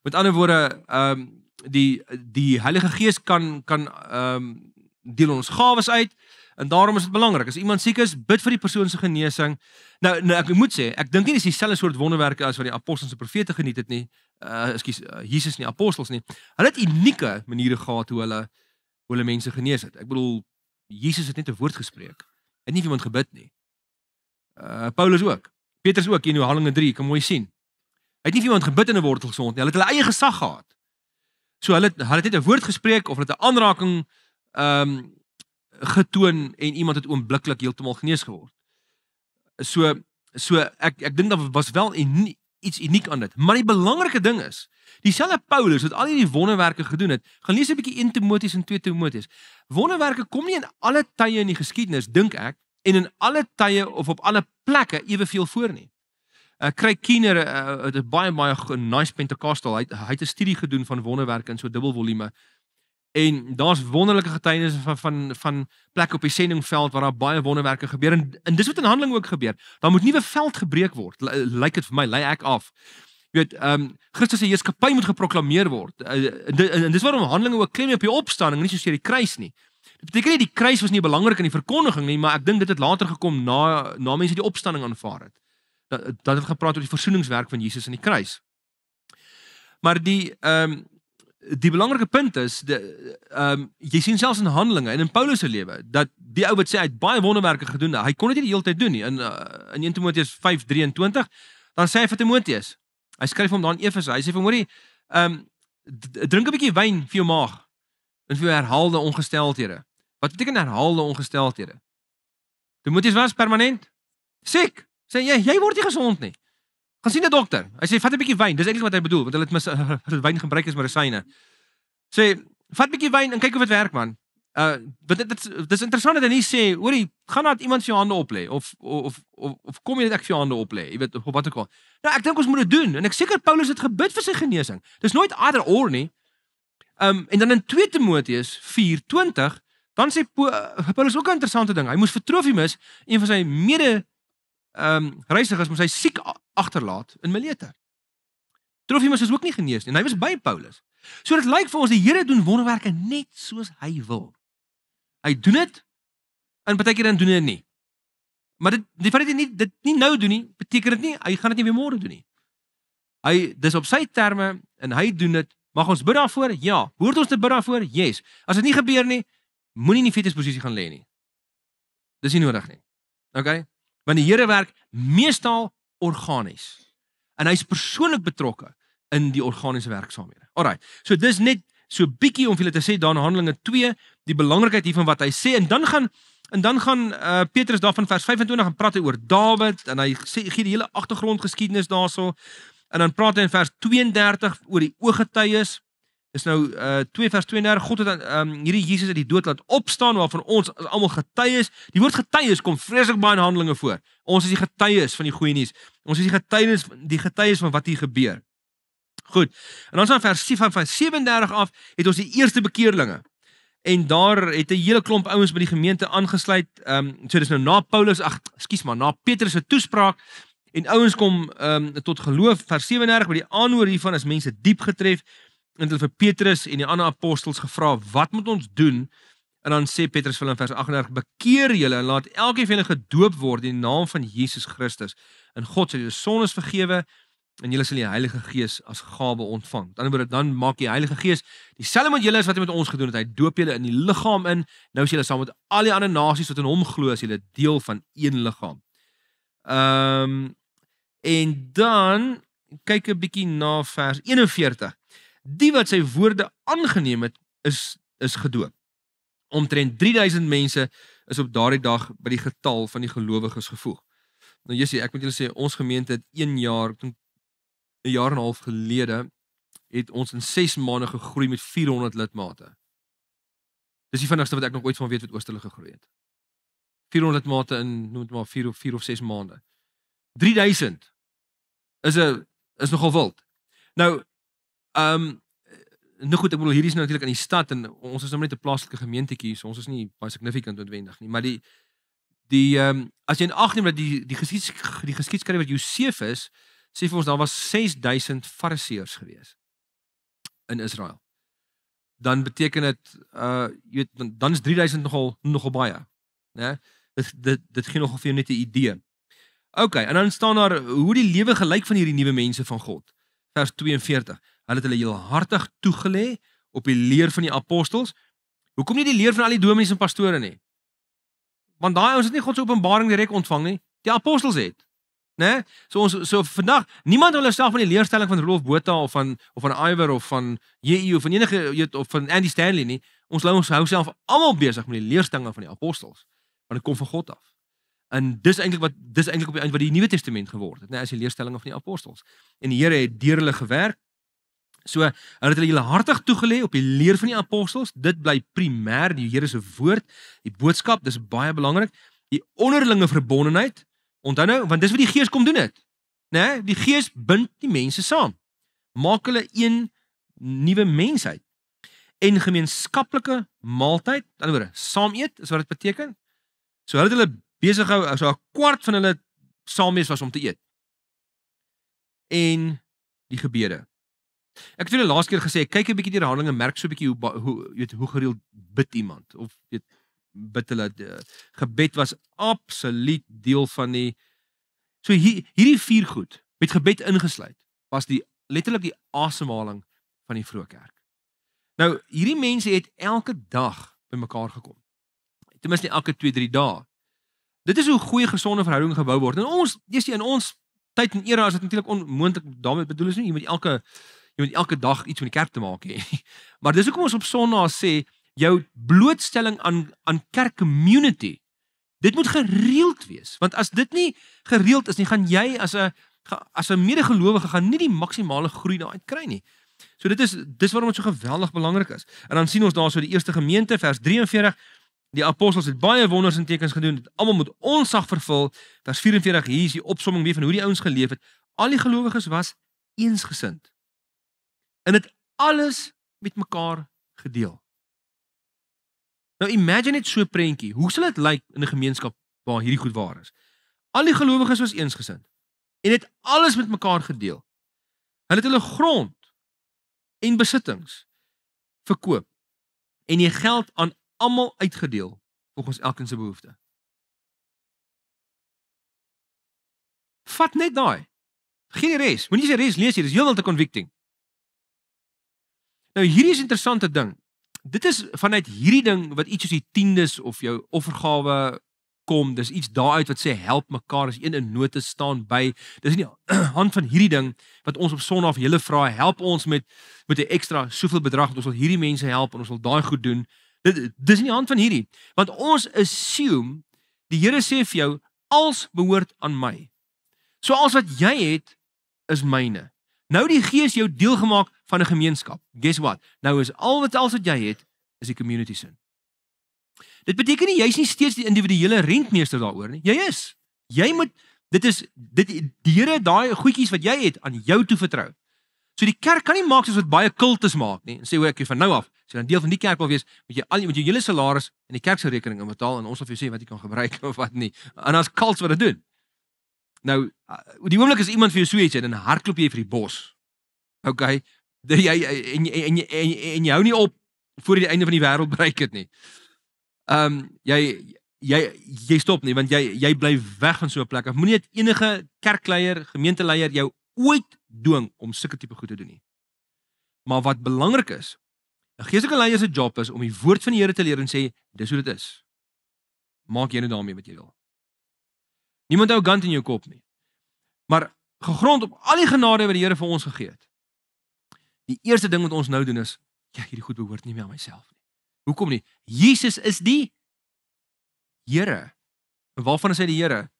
Met ander woorde, die Heilige Gees kan deel ons gawes uit. En daarom is dit belangrik, as iemand siek is, bid vir die persoon se genesing. Nou ek moet sê, ek dink nie dis dieselfde soort wonderwerke as wat die apostels en profete geniet het nie. Jesus nie, apostels nie. Hulle het unieke maniere gehad hoe hulle mense genees het. Ek bedoel, Jesus het net 'n woord gespreek. Hy het nie vir iemand gebid nie. Paulus ook. Petrus ook in Handelinge 3, kan mooi sien. Hy het nie vir iemand gebid en 'n wortel gesond nie. Hulle het hulle eie gesag gehad. So hulle het net 'n woord gespreek of hulle het 'n aanraking getoon en iemand het oombliklik heeltemal genees geword. So ek dink daar was wel iets uniek aan dit. Maar die belangrike ding is, dieselfde Paulus wat al hierdie wonderwerke gedoen het, gaan lees 'n bietjie 1 Timoteus en 2 Timoteus. Wonderwerke kom nie in alle tye in die geskiedenis, dink ek, en in alle tye of op alle plekke eweveel voor nie. Craig Keener, het 'n baie nice Pentecostal, hy het 'n studie gedoen van wonderwerke in so dubbel volume. En daar's wonderlike getuienisse van plekke op die sendingveld waar daar baie wonderwerke gebeur en dis wat in Handelinge ook gebeur. Daar moet nuwe veld gebreek word. Lyk dit vir my, lei ek af. Jy weet, Christus se heerskappy moet geproklameer word. En dis waarom Handelinge ook klem op die opstanding, nie soseer die kruis nie. Dit beteken nie die kruis was nie belangrik in die verkondiging nie, maar ek dink dit het later gekom na mense die opstanding aanvaar het. Dat het gepraat oor die versoeningswerk van Jesus aan die kruis. Maar die belangrike punt is, jy sien selfs in Handelinge en in Paulus se lewe, dat die ou wat sê hy het baie wonderwerke gedoen, hy kon dit nie die hele tyd doen nie. In 1 Timoteus 5:23 dan sê hy vir Timoteus, hy skryf hom daar in Efese, hy sê vir hom, drink 'n bietjie wyn vir jou maag en vir jou herhaalde ongesteldhede. Wat beteken herhaalde ongesteldhede? Timoteus was permanent siek. Sê jy word nie gesond nie. Gaan sien 'n dokter. Hy sê vat 'n bietjie wyn. Dis eintlik wat hy bedoel, want hulle het wyn gebruik as medisyne. Sê vat 'n bietjie wyn en kyk of dit werk, man. Dit is interessant dat hy nie sê, hoorie, gaan na iemand vir jou hande oplê of kom jy net ek vir jou hande oplê, jy weet, of wat ook al. Nou ek dink ons moet dit doen en ek seker Paulus het gebid vir sy genesing. Dis nooit either or nie. En dan in 2 Timoteus 4:20 dan sê Paulus ook 'n interessante ding. Hy moes vir Trofimus, een van sy mede reisigers, moes hy siek agterlaat in Milete. Trofimus is ook nie genees nie en hy was by Paulus. So dit lyk vir ons die Here doen wonderwerke net soos hy wil. Hy doen dit en partykeer dan doen hy dit nie. Maar die feit dat hy dit nie nou doen nie, beteken dit nie hy gaan dit nie weer môre doen nie. Dis op sy terme en hy doen dit. Mag ons bid daarvoor? Ja. Hoort ons te bid daarvoor? Yes. As dit nie gebeur nie, moenie in die fetusposisie gaan lê nie. Dis nie nodig nie. Okay? Want die Here werk meestal organies. En hy's persoonlik betrokke in die organiese werksaamhede. Alright. So dis net so bietjie om vir julle te sê daar in Handelinge 2 die belangrikheid hiervan wat hy sê en dan gaan Petrus daarvan vers 25 en praat hy oor Dawid en hy gee die hele agtergrondgeskiedenis daarso en dan praat hy in vers 32 oor die ooggetuies. Dis nou 2 vers 32 God het hierdie Jesus uit die dood laat opstaan waarvan ons as almal getuies. Die woord getuies kom vreeslik baie in Handelinge voor. Ons is die getuies van die goeie nuus. Ons is die getuies van wat hier gebeur. Goed. En dan van vers 37 af het ons die eerste bekeerlinge. En daar het 'n hele klomp ouens by die gemeente aangesluit. So dis nou na Petrus se toespraak en ouens kom tot geloof. Vers 37 by die aanhoor hiervan is mense diep getref en hulle vir Petrus en die ander apostels gevra, wat moet ons doen? En dan sê Petrus vir hulle in vers 38, bekeer julle en laat elkeen van julle gedoop word in die naam van Jesus Christus. En God sal julle sondes vergewe en julle sal die Heilige Gees as gawe ontvang. Aan die ander woorde, dan maak die Heilige Gees dieselfde met julle as wat hy met ons gedoen het. Hy doop julle in die liggaam in. Nou is julle saam met al die ander nasies wat in hom glo, as julle deel van een liggaam. En dan kyk 'n bietjie na vers 41. Die wat sy woorde aangeneem het, is gedoop. Omtrent 3000 mense is op daardie dag by die getal van die gelowiges gevoeg. Nou Jessie, ek moet julle sê, ons gemeente het 1 jaar en 'n half gelede, het ons in 6 maande gegroei met 400 lidmate. Dis die vinnigste wat ek nog ooit van weet wat Oosterlig gegroei het. 400 lidmate in, noem dit maar 4 of 6 maande. 3000 is nogal wild. Nou goed, ek bedoel, hierdie is nou natuurlik in die stad en ons is nou net 'n plaaslike gemeentetjie, so ons is nie baie significant noodwendig nie, maar as jy in ag neem dat die geskiedskrywer Josefus sê vir ons daar was 6000 fariseërs gewees in Israel. Dan beteken dit jy weet, dan is 3000 nogal baie, né? Dit gee nogal vir jou net 'n idee. Okay, en dan staan daar hoe die lewe gelyk van hierdie nuwe mense van God. Vers 42. Hulle het hulle heel hartig toegelê op die leer van die apostels. Hoekom nie die leer van al die dominees en pastore nie? Want daai ouens het nie God se openbaring direk ontvang nie. Die apostels het, né? So vandag niemand wil self van die leerstelling van Rolf Botha of van Iwer of van JE of van enige of van Andy Stanley nie. Ons hou self almal besig met die leerstelling van die apostels. Want dit kom van God af. En dis eintlik op die eind wat die Nuwe Testament geword het, né, as die leerstellinge van die apostels. En die Here het deur hulle gewerk. So, hulle het hulle hele hartig toegelê op die leer van die apostels. Dit bly primêr die Here se woord, die boodskap, dis baie belangrik. Die onderlinge verbondenheid. Onthou nou, want dis wat die Gees kom doen het, né? Die Gees bind die mense saam. Maak hulle een nuwe mensheid. En gemeenskaplike maaltyd, aan die ander woorde, saam eet, is wat dit beteken. So hulle het hulle besig hou, so 'n kwart van hulle saamwees was om te eet. En die gebede. Ek het julle laas keer gesê, kyk 'n bietjie deur Handelinge, merk so 'n bietjie hoe gereeld bid iemand of bid hulle. Gebed was absoluut deel van die. So hierdie 4 goed met gebed ingesluit was letterlik die asemhaling van die vroeë kerk. Nou hierdie mense het elke dag bymekaar gekom. ten minste elke 2-3 dae. Dit is hoe goeie gesonde verhouding gebou word. En ons, in ons tyd en era is dit natuurlik onmoontlik, daarmee bedoel is nie, jy moet elke dag iets van die kerk te maak hê. Maar dis hoekom ons op Sondag sê, jou blootstelling aan kerk community, dit moet gereeld wees. Want as dit nie gereeld is nie, gaan jy as 'n medegelowige gaan nie die maksimale groei daaruit kry nie. So dis waarom dit so geweldig belangrik is. En dan sien ons daar so die eerste gemeente, vers 43, die apostels het baie wonders en tekens gedoen, almal moet ontzag vervul. Vers 44, hier is die opsomming weer van hoe die ouens geleef het. Al die gelowiges was eensgesind. En het alles met mekaar gedeel. Nou imagine net so 'n prentjie. Hoe sal dit lyk in 'n gemeenskap waar hierdie goed waar is? Al die gelowiges was eensgesind en het alles met mekaar gedeel. Hulle het hulle grond en besittings verkoop en die geld aan almal uitgedeel volgens elkeen se behoefte. Vat net daai. Geen res. Moenie sê res lees hier, dis heeltemal te convicting. Nou hierdie is 'n interessante ding. Dit is vanuit hierdie ding wat iets soos die tiendes of jou offergawe kom, dis iets daaruit wat sê help mekaar, as een in nood staan by. Dis in die hand van hierdie ding wat ons op Sondag vir julle vra, help ons met 'n ekstra soveel bedrag, want ons wil hierdie mense help en ons wil daai goed doen. Dis in die hand van hierdie, want ons assume die Here sê vir jou, als behoort aan my. So als wat jy het is myne. Nou die Gees jou deel gemaak van 'n gemeenskap. Guess what? Nou is als wat jy het, is die community sin. Dit beteken nie jy's nie steeds die individuele rentmeester daaroor nie. Jy is. Jy moet die Here daai goedjies wat jy het aan jou toe vertrou. So die kerk kan nie maak soos wat baie kultus maak nie en sê hoe ek van nou af, as jy 'n deel van die kerk wil wees, moet jy met jou hele salaris in die kerk se rekening inbetaal en ons sal vir jou sê wat jy kan gebruik of wat nie. En as kults wat dit doen. Nou, die oomblik as iemand vir jou so iets sê, dan hardloop jy vir die bos. Okay, en jy hou nie op voor die einde van die wêreld bereik het nie. Jy stop nie, want jy bly weg van so 'n plek af. Moenie dit enige kerkleier, gemeenteleier jou ooit dwing om sulke tipe goed te doen nie. Maar wat belangrik is, 'n geestelike leier se job is om die woord van die Here te leer en sê, dis hoe dit is. Maak jy nou daarmee wat jy wil. Niemand hou gant in jou kop nie. Maar gegrond op al die genade wat die Here vir ons gegee het. Die eerste ding wat ons nou doen is, hierdie goed behoort nie meer aan myself nie. Hoekom nie? Jesus is die Here. En waarvan is hy die Here?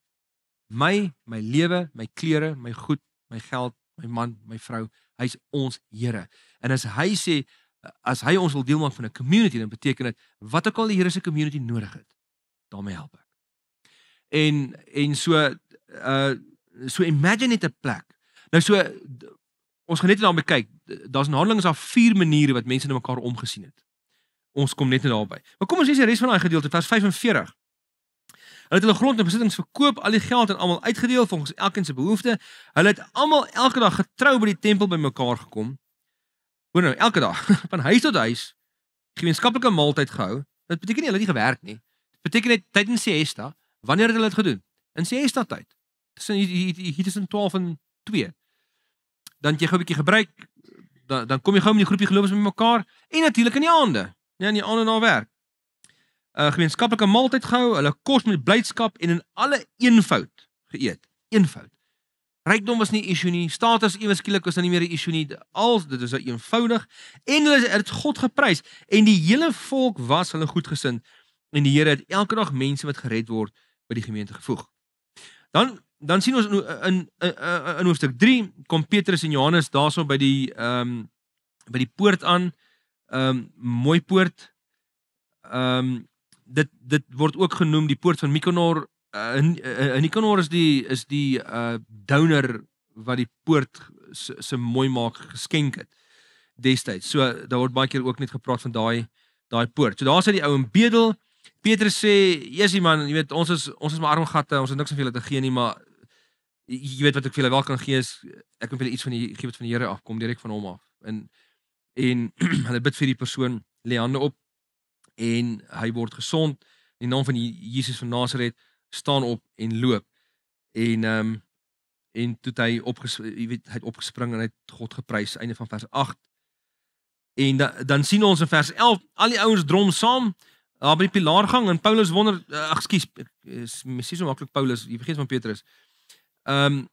My lewe, my klere, my goed, my geld, my man, my vrou, hy's ons Here. En as hy sê, as hy ons wil deel maak van 'n community, dan beteken dit, wat ook al die Here se community nodig het, daarmee help ek. En so imagine net 'n plek. Nou so, ons gaan net daarmee kyk, daar's in Handelinge daar 4 maniere wat mense na mekaar omgesien het. Ons kom net daarby. Maar kom ons lees die res van daai gedeelte, vers 45. Hulle het hulle grond en besittings verkoop, al die geld en almal uitgedeel volgens elkeen se behoefte. Hulle het almal elke dag getrou by die tempel bymekaar gekom. Hoor nou, elke dag, van huis tot huis, gemeenskaplike maaltyd gehou. Dit beteken nie hulle het nie gewerk nie. Dit beteken net tydens siesta. Wanneer het hulle dit gedoen? In siesta tyd. Hier tussen 12 en 2. Dan het jy gou 'n bietjie gebruik, dan kom jy gou met die groepie gelowiges bymekaar en natuurlik in die aande. Ja, in die aande na werk. Gemeenskaplike maaltyd gehou, hulle kos met blydskap en in alle eenvoud geëet. Eenvoud. Rykdom was nie 'n issue nie, status ewe skielik was nou nie meer 'n issue nie. Dit is eenvoudig en hulle het God geprys en die hele volk was hulle goedgesind en die Here het elke dag mense wat gered word by die gemeente gevoeg. Dan sien ons in hoofstuk 3 kom Petrus en Johannes daarso by die poort aan, mooi poort. Dit word ook genoem die poort van Mykonor. Mykonor is die donor wat die poort se mooi maak geskenk het destyds. So daar word baie keer ook net gepraat van daai poort. So daar sit die ou en bedel. Petrus sê, "Jesusie man, jy weet ons is maar arm gatte, ons het niks vir julle te gee nie, maar jy weet wat ek vir julle wel kan gee is ek kan vir julle iets van die gee wat van die Here afkom direk van hom af." En hulle bid vir die persoon, lê hande op en hy word gesond in die naam van Jesus van Nasaret, staan op en loop. En toe hy het opgespring en hy het God geprys, einde van vers 8. En dan sien ons in vers 11, al die ouens drom saam, daar by die pilaargang en Paulus wonder, ekskuus, is so maklik Paulus, jy vergeet van Petrus. En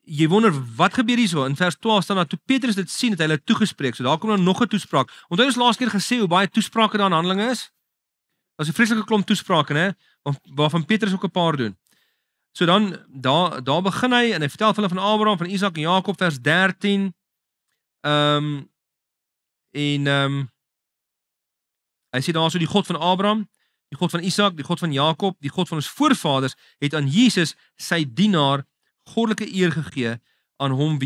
jy wonder, wat gebeur hier so? In vers 12 staan daar, toe Petrus dit sien, het hy hulle toegespreek. So daar kom dan nog 'n toespraak. Onthou ons laas keer gesê hoe baie toesprake daar in Handelinge is? Daar's 'n vreeslike klomp toesprake, né? Waarvan Petrus ook 'n paar doen. So dan, daar begin hy, en hy vertel hulle van Abraham, van Isak en Jakob, vers 13. Hy sê daar so, die God van Abraham, die God van Isak, die God van Jakob, die God van ons voorvaders, het aan Jesus, sy dienaar, goddelike eer gegee aan hom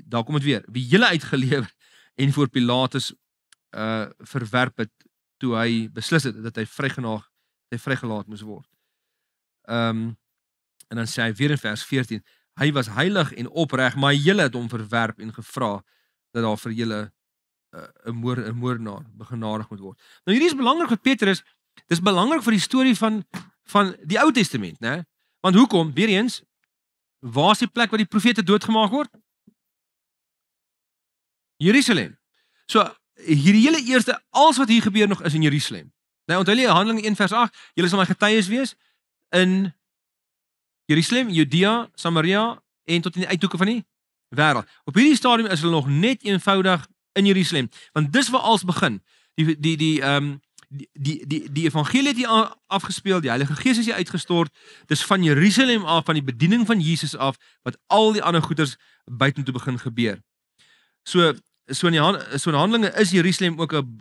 daar kom het weer, wie julle uitgelewer en voor Pilatus verwerp het, toe hy beslis het dat hy vrygelaat moes word. En dan sê hy weer in vers 14, hy was heilig en opreg, maar julle het hom verwerp en gevra dat daar vir julle 'n moordenaar begenadig moet word. Nou hierdie is belangrik vir Petrus, dis belangrik vir die storie van die Ou Testament, né? Want hoekom? Weer eens, waar is die plek waar die profete doodgemaak word? Jerusalem. So, hierdie hele eerste, alles wat hier gebeur nog is in Jerusalem. Nou, onthou jy Handelinge 1 vers 8, julle sal my getuies wees in Jerusalem, Judea, Samaria en tot in die uithoeke van die wêreld. Op hierdie stadium is hulle nog net eenvoudig in Jerusalem, want dis waar alles begin. Die evangelie het hier afgespeel, die Heilige Gees is hier uitgestort, dis van Jerusalem af, van die bediening van Jesus af, wat al die ander goeders buitentoe begin gebeur. So in Handelinge is Jerusalem ook 'n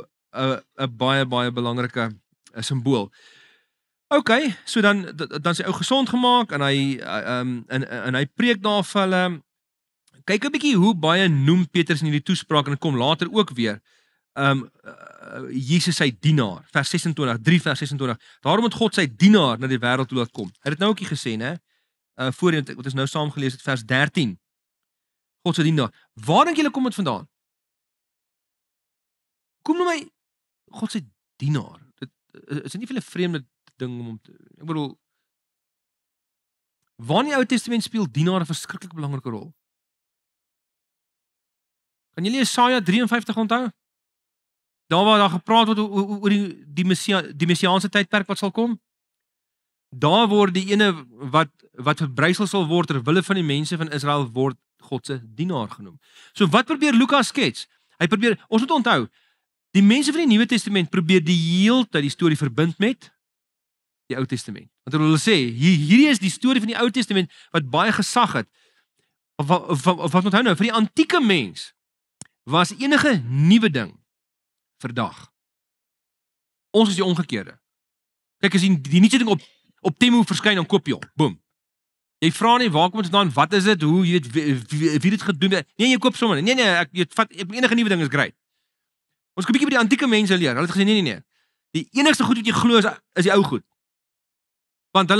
baie belangrike simbool. Okay, so dan sy ou gesond gemaak en hy preek daar vir hulle. Kyk 'n bietjie hoe baie noem Petrus in hierdie toespraak en dit kom later ook weer. Jesus sy dienaar, vers 26, 3 vers 26. Daarom het God sy dienaar na die wêreld toe laat kom. Hy het dit nou ookie gesê, né? Voorheen wat ons nou saam gelees het, vers 13. God se dienaar. Waar dink julle kom dit vandaan? Kom nou my God se dienaar. Dit is nie vir 'n vreemde ding om te, ek bedoel, waar in die Ou Testament speel dienaar 'n verskriklik belangrike rol. Kan julle Jesaja 53 onthou? Daar waar daar gepraat word oor die messiaanse tydperk wat sal kom. Daar word die ene wat verbrysel sal word ter wille van die mense van Israel word God se dienaar genoem. So wat probeer Lukas skets? Hy probeer, ons moet onthou, die mense van die Nuwe Testament probeer die heeltyd die storie verbind met die Ou Testament. Want hulle sê, hierdie is die storie van die Ou Testament wat baie gesag het. Wat onthou nou, vir die antieke mens was enige nuwe ding vandag. Ons is die omgekeerde. Kyk, as die nuutste ding op Temu verskyn, dan koop jy hom. Boom. Jy vra nie waar kom dit vandaan, wat is dit, hoe jy wie dit gedoen het. Nee, jy koop sommer. Nee, enige nuwe ding is great. Ons kan 'n bietjie by die antieke mense leer. Hulle het gesê nee. Die enigste goed wat jy glo is die ou goed. Want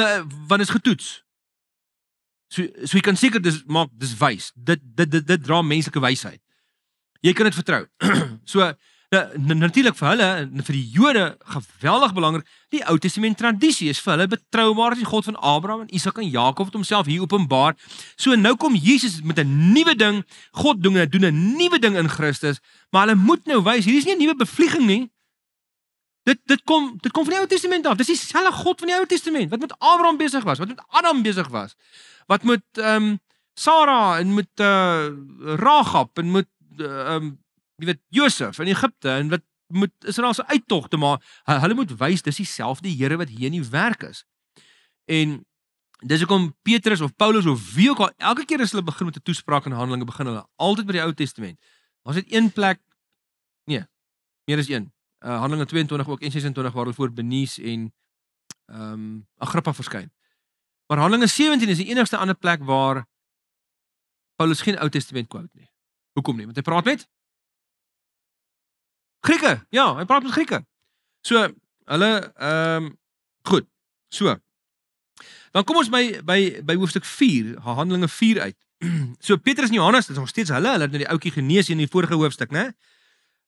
is getoets. So jy kan seker dis wys. Dit dra menslike wysheid. Jy kan dit vertrou. So natuurlik vir hulle en vir die Jode geweldig belangrik, die Ou Testament tradisie is vir hulle betroubaar as die God van Abraham en Isak en Jakob het homself hier openbaar. So nou kom Jesus met 'n nuwe ding. God doen 'n nuwe ding in Christus, maar hulle moet nou wys, hier is nie 'n nuwe bevlieging nie. Dit kom van die Ou Testament af. Dis dieselfde God van die Ou Testament wat met Abraham besig was, wat met Adam besig was, wat met Sarah en met Rahab en met jy weet Josef in Egipte en wat moet Israel se uittogte, maar hulle moet wys dis dieselfde Here wat hier in die werk is. En dis hoekom Petrus of Paulus of wie ook al elke keer as hulle begin met 'n toespraak in Handelinge begin hulle altyd by die Ou Testament. Daar's net een plek, nee, meer as een. Handelinge 22 ook en 26 waar hulle voor Bernice en Agrippa verskyn. Maar Handelinge 17 is die enigste ander plek waar Paulus geen Ou Testament quote nie. Hoekom nie? Want hy praat met Grieke. Ja, hy praat met Grieke. So, hulle goed. So. Dan kom ons by hoofstuk 4, Handelinge 4 uit. So Petrus en Johannes, dit is nog steeds hulle het nou die ouetjie genees in die vorige hoofstuk, né?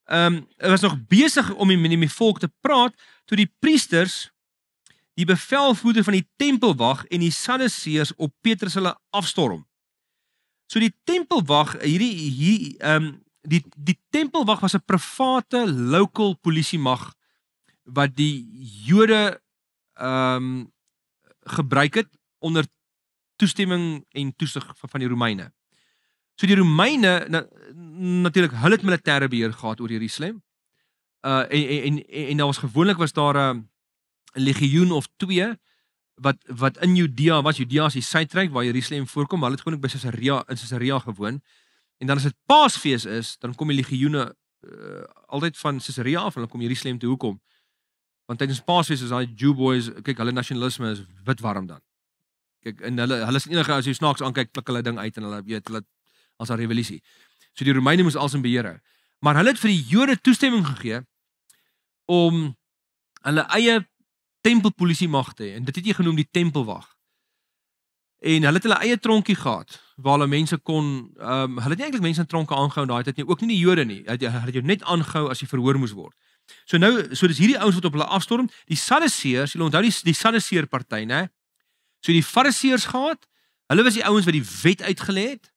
Hy was nog besig om met die volk te praat toe die priesters, die bevelvoerder van die tempelwag en die Sadduseërs op Petrus hulle afstorm. So die tempelwag, die tempelwag was 'n private local polisiemag wat die Jode gebruik het onder toestemming en toesig van die Romeine. So die Romeine, natuurlik, hulle het militêre beheer gehad oor Jerusalem. En daar was gewoonlik daar 'n legioen of 2 wat in Judea was. Judea is die suidryk waar Jerusalem voorkom, maar hulle het gewoonlik by Caesarea gewoon. En dan as dit Paasfees is, dan kom die legioene altyd van Caesarea af en hulle kom Jerusalem toe. Hoekom? Want tydens Paasfees is daai Jew boys, kyk, hulle nasionalisme is wit warm dan. Kyk, en hulle is enige as jy snaaks aankyk, klik hulle ding uit en hulle weet hulle as 'n revolusie. So die Romeine moes alles in beheer hou. Maar hulle het vir die Jode toestemming gegee om hulle eie tempelpolisie mag te hê, en dit het jy genoem die tempelwag. En hulle het hulle eie tronkie gehad, waar hulle mense kon, hulle het nie eintlik mense in tronke aangehou daai tyd nie, ook nie die Jode nie, hulle het jou net aangehou as jy verhoor moes word. So dis hierdie ouens wat op hulle afstorm, die Sadduseërs, julle onthou die Sadduseër party, né? So die Fariseërs gehad, hulle was die ouens wat die wet uitgelê het,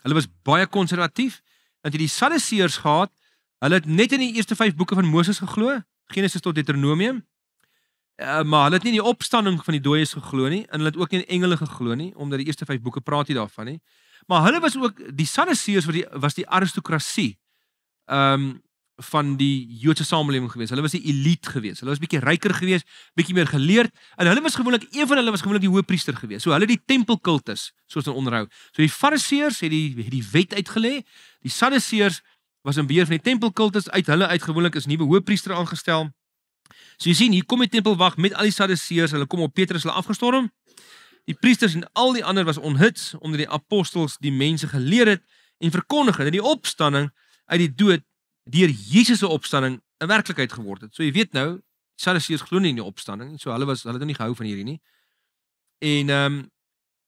hulle was baie konservatief, dan het die Sadduseërs gehad, hulle het net in die eerste 5 boeke van Moses geglo, Genesis tot Deuteronomium, maar hulle het nie in die opstanding van die dooies geglo nie, en hulle het ook nie in engele geglo nie, omdat die eerste 5 boeke praat nie daarvan nie. Maar hulle was ook, die Sadduseërs was die aristokrasie van die Joodse samelewing gewees. Hulle was die elite gewees. Hulle was bietjie ryker gewees, bietjie meer geleerd, en hulle was gewoonlik, een van hulle was gewoonlik die hoëpriester gewees. So hulle die tempelkultus, soos in onderhou. So die Fariseërs het die wet uitgelê, die Sadduseërs was in beheer van die tempelkultus, uit hulle uit gewoonlik is nuwe hoëpriester aangestel. So jy sien, hier kom die tempelwag met al die Sadduseërs, hulle kom op Petrus, hulle afgestorm. Die priesters en al die ander was onhuts, omdat die apostels die mense geleer het en verkondig het dat die opstanding uit die dood deur Jesus se opstanding 'n werklikheid geword het. So jy weet nou, die Sadduseërs glo nie in die opstanding, so hulle het nou nie gehou van hierdie nie.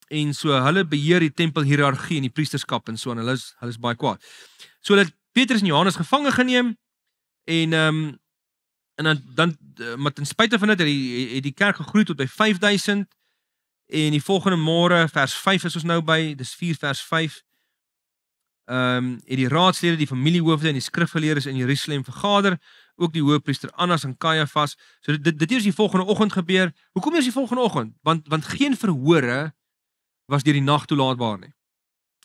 En so hulle beheer die tempelhiërargie en die priesterskap en so, en hulle is baie kwaad. So hulle het Petrus en Johannes gevange geneem, en dan maar ten spyte van dit het die kerk gegroei tot by 5000, en die volgende môre, vers 5 is ons nou by, dis 4 vers 5, het die raadslede, die familiehoofde en die skrifgeleerdes in Jerusalem vergader, ook die hoëpriester Annas en Kajafas. So dit is die volgende oggend gebeur. Hoekom is die volgende oggend? Want geen verhore was deur die nag toelaatbaar nie.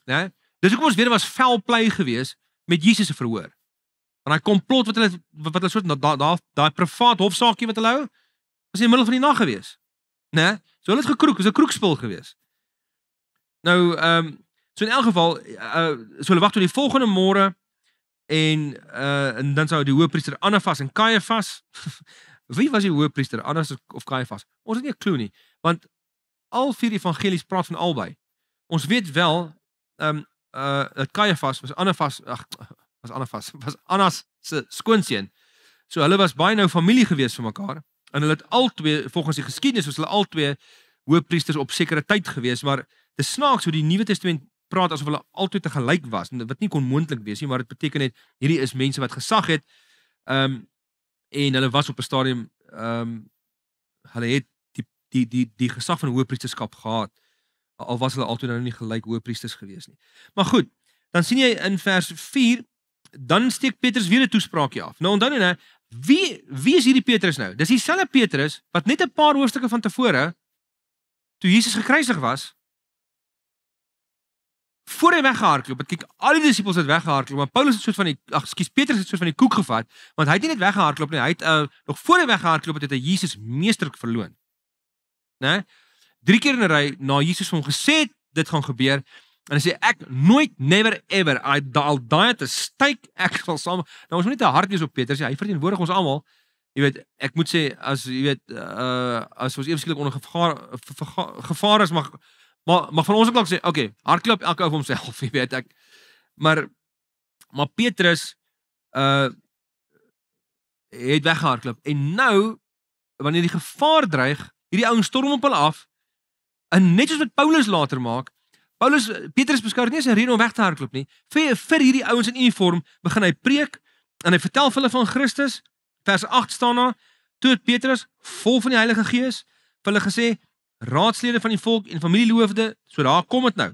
Né? Dis hoekom ons weet was foul play gewees met Jesus se verhoor. Want hy komplot wat hulle soort daai privaat hofsaakie wat hulle hou, was in die middel van die nag gewees. Né? So hulle het gekroek, was 'n kroekspil gewees. Nou, so in elk geval, so hulle wag tot die volgende môre, en dan sou die hoëpriester Annas en Kajafas, wie was die hoëpriester, Annas of Kajafas? Ons het nie 'n klou nie, want al 4 evangelies praat van albei. Ons weet wel, dat Kajafas was Annas se skoonseun. So hulle was baie nou familie gewees vir mekaar, en hulle het albei, volgens die geskiedenis, was hulle albei hoëpriesters op sekere tyd gewees, maar dis snaaks hoe die Nuwe Testament praat asof hulle altyd te gelyk was, wat nie kon moontlik wees nie, maar dit beteken net, hierdie is mense wat gesag het, en hulle was op 'n stadium, hulle het die gesag van hoëpriesterskap gehad, al was hulle altyd nou nie gelyk hoëpriesters gewees nie. Maar goed, dan sien jy in vers 4, dan steek Petrus weer 'n toespraakie af. Nou onthou nou, wie is hierdie Petrus nou? Dis dieselfde Petrus wat net 'n paar hoofstukke van tevore, toe Jesus gekruisig was, voor hy weggehardloop het, kyk, al die disippels het weggehardloop, maar Petrus het soort van die koek gevat, want hy het nie net weggehardloop nie, hy het nog voor hy weggehardloop het hy Jesus meesterlik verloon. Né? 3 keer in 'n ry, na Jesus hom gesê het, dit gaan gebeur, en hy sê, ek nooit, never ever, al daai te styk, ek sal saam, nou ons moet nie te hard wees op Petrus, hy verteenwoordig ons almal, jy weet, ek moet sê, as ons eweskielik onder gevaar is, maar van ons ook sê, okay, hardloop elke ou vir homself, jy weet ek. Maar Petrus het weggehardloop, en nou, wanneer die gevaar dreig, hierdie ouens storm op hulle af, en net soos wat Paulus later maak, Petrus beskou dit nie as 'n rede om weg te hardloop nie, vir hierdie ouens in uniform, begin hy preek, en hy vertel vir hulle van Christus, vers 8 staan daar, toe het Petrus, vol van die Heilige Gees, vir hulle gesê, raadslede van die volk en familiehoofde, so daar kom het nou.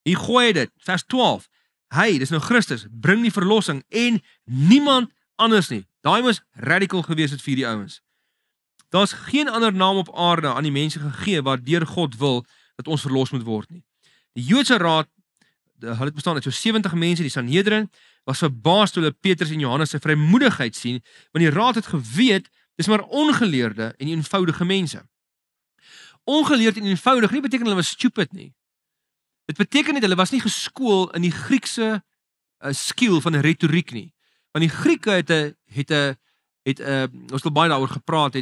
Hier gooi hy dit, vers 12. Hy, dis nou Christus, bring die verlossing en niemand anders nie. Daai moes radical gewees het vir die ouens. Daar's geen ander naam op aarde aan die mense gegee waardeur God wil dat ons verlos moet word nie. Die Joodse raad, hulle het bestaan uit so 70 mense, die Sanhedrin, was verbaas toe hulle Petrus en Johannes se vrymoedigheid sien, want die raad het geweet, dis maar ongeleerde en eenvoudige mense. Ongeleerd en eenvoudig nie beteken hulle was stupid nie. Dit beteken net hulle was nie geskool in die Griekse skill van retoriek nie. Want die Grieke ons het al baie daaroor gepraat,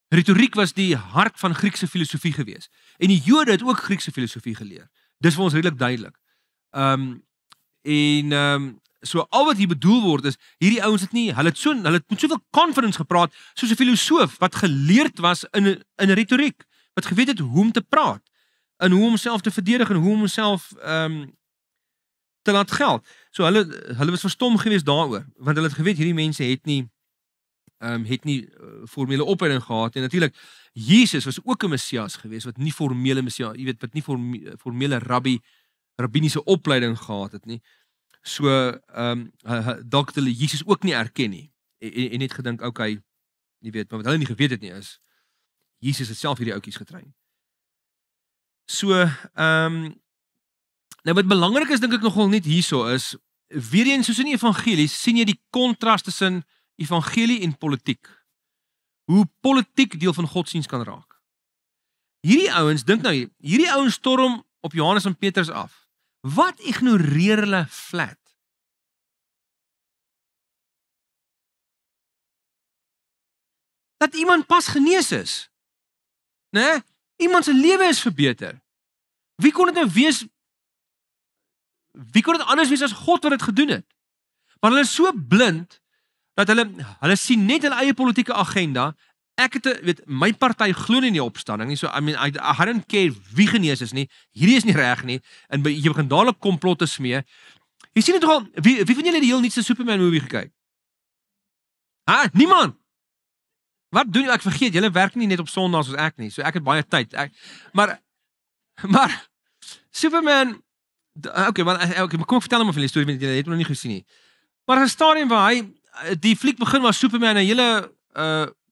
retoriek was die hart van Griekse filosofie gewees. En die Jode het ook Griekse filosofie geleer. Dis vir ons redelik duidelik. So al wat hier bedoel word is, hierdie ouens hulle het met soveel confidence gepraat, soos 'n filosoof wat geleerd was in retoriek, wat geweet het hoe om te praat, en hoe om homself te verdedig, en hoe om homself te laat geld. So hulle was verstom geweest daaroor, want hulle het geweet hierdie mense het nie formele opleiding gehad, en natuurlik Jesus was ook 'n Messias geweest wat nie formele Messias, jy weet, wat nie formele rabbiniese opleiding gehad het nie. So dalk het hulle Jesus ook nie erken nie en net gedink, okay, jy weet, maar wat hulle nie geweet het nie is Jesus het self hierdie ouetjies getrein. So nou wat belangrik is, dink ek nogal net hierso is, weer eens soos in die evangelie sien jy die kontras tussen evangelie en politiek. Hoe politiek deel van godsdienst kan raak. Hierdie ouens, dink nou, hierdie ouens storm op Johannes en Petrus af. Wat ignoreer hulle flat? Dat iemand pas genees is. Né? Iemand se lewe is verbeter. Wie kon dit nou wees? Wie kon dit anders wees as God wat dit gedoen het? Maar hulle is so blind dat hulle sien net hulle eie politieke agenda. Ek weet, my party glo nie in die opstanding nie, so I mean, I don't care wie genees is nie, hierdie is nie reg nie, en jy begin dadelik komplotte smee. Jy sien dit toch al, wie van julle die heel nuutste Superman movie gekyk? Niemand! Wat doen jy? Ek vergeet, julle werk nie net op Sondag soos ek nie, so ek het baie tyd. Maar Superman, kom ek vertel hom van die storie, want julle het hom nog nie gesien nie. Maar 'n stadium waar die fliek begin waar Superman 'n hele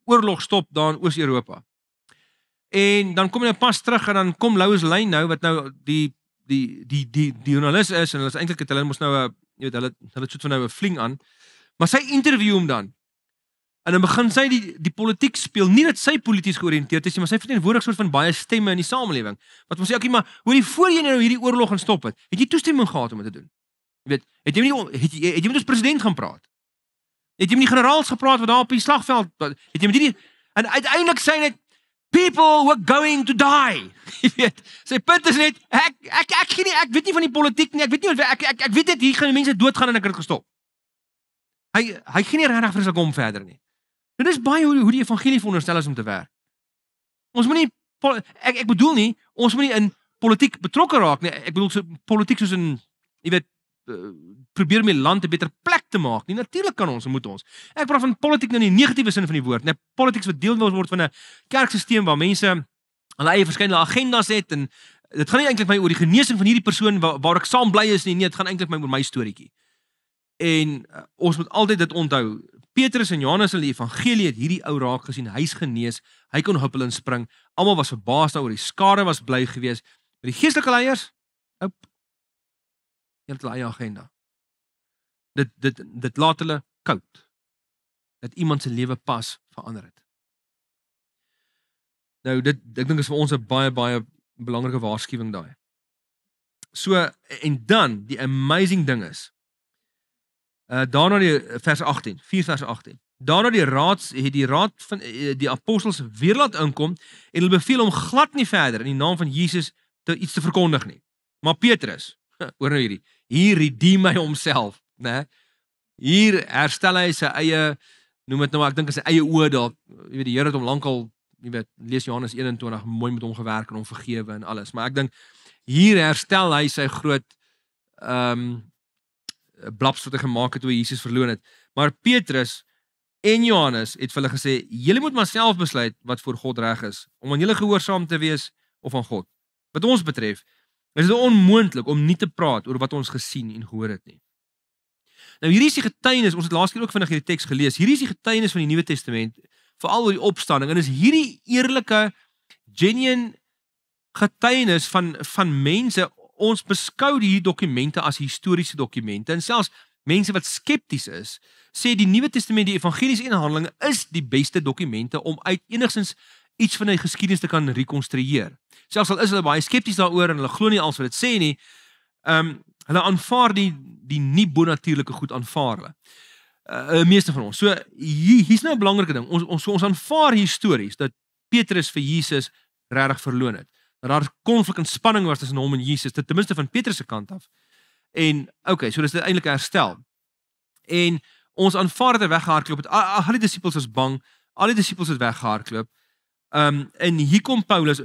oorlog stop daar in Oos-Europa. En dan kom hy nou pas terug en dan kom Lois Lane nou, wat nou die joernalis is, en hulle is eintlik het hulle mos nou jy weet, hulle het soort van nou 'n fling aan. Maar sy interview hom dan. En dan begin sy die politiek speel, nie dat sy polities georiënteerd is nie, maar sy verteenwoordig soort van baie stemme in die samelewing. Wat ons sê, okay, maar hoorie, voor jy nou hierdie oorlog gaan stop het jy toestemming gehad om dit te doen? Jy weet, het jy met ons president gaan praat? Het jy met die generaals gepraat wat daar op die slagveld, het jy met die, en uiteindelik sê net, people were going to die. Jy weet, sy punt is net, ek weet nie van die politiek nie, ek weet net, hier gaan die mense doodgaan en ek het gestop. Hy gaan nie regtig vir sy kom verder nie. Dit is baie hoe die evangelie veronderstel is om te werk. Ons moet nie, ek bedoel nie, ons moet nie in politiek betrokke raak nie, ek bedoel politiek soos in, jy weet, probeer om die land 'n beter plek te maak nie. Natuurlik kan ons, moet ons. Ek praat van politiek nou in die negatiewe sin van die woord. Nee, politiek wat deel word van 'n kerkstelsel waar mense hulle eie verskillende agendas het, en dit gaan nie eintlik my oor die genesing van hierdie persoon waar ek saam bly is nie, dit gaan eintlik my oor my storieetjie. En ons moet altyd dit onthou. Petrus en Johannes in die evangelie het hierdie ou raak gesien, hy's genees, hy kon op hulle inspring. Almal was verbaas daaroor, die skare was bly geweest. Maar die geestelike leiers, het hulle eie agenda. Dit laat hulle koud. Dat iemand se lewe pas verander het. Nou, ek dink is vir ons 'n baie, baie belangrike waarskuwing daai. So, en dan, die amazing ding is, daarna die vers 18, 4 vers 18. Daarna het die raad van die apostels weer laat inkom, en hulle beveel hom glad nie verder in die naam van Jesus iets te verkondig nie. Maar Petrus, hoor nou hierdie, hier redeem hy homself, né? Hier herstel hy sy eie, noem dit nou, ek dink sy eie oordeel. Jy weet, die Here het hom lankal, jy weet, lees Johannes 21, mooi met hom gewerk en hom vergewe en alles. Maar ek dink, hier herstel hy sy groot blaps wat hy gemaak het toe hy Jesus verloon het. Maar Petrus en Johannes het vir hulle gesê, julle moet maar self besluit wat voor God reg is, om aan julle gehoorsaam te wees of aan God. Wat ons betref, is dit onmoontlik om nie te praat oor wat ons gesien en gehoor het nie. Nou hierdie is die getuienis, ons het laas keer ook vinnig hierdie teks gelees. Hierdie is die getuienis van die Nuwe Testament, veral oor die opstanding, en is hierdie eerlike, genuine getuienis van mense. Ons beskou die dokumente as historiese dokumente, en selfs mense wat skepties is, sê die Nuwe Testament, die evangelies en Handelinge is die beste dokumente om uit enigstens iets van die geskiedenis te kan rekonstrueer. Selfs al is hulle baie skepties daaroor en hulle glo nie alles wat dit sê nie, hulle aanvaar die nie bonatuurlike goed aanvaar hulle. Meeste van ons. So hier's nou 'n belangrike ding. Ons aanvaar histories dat Petrus vir Jesus regtig verloon het. Dat daar konflik en spanning was tussen hom en Jesus, ten minste van Petrus se kant af. En okay, so dis eintlik herstel. En ons aanvaar dat hy weggehardloop het. Al die disippels was bang, al die disippels het weggehardloop. En hier kom Petrus,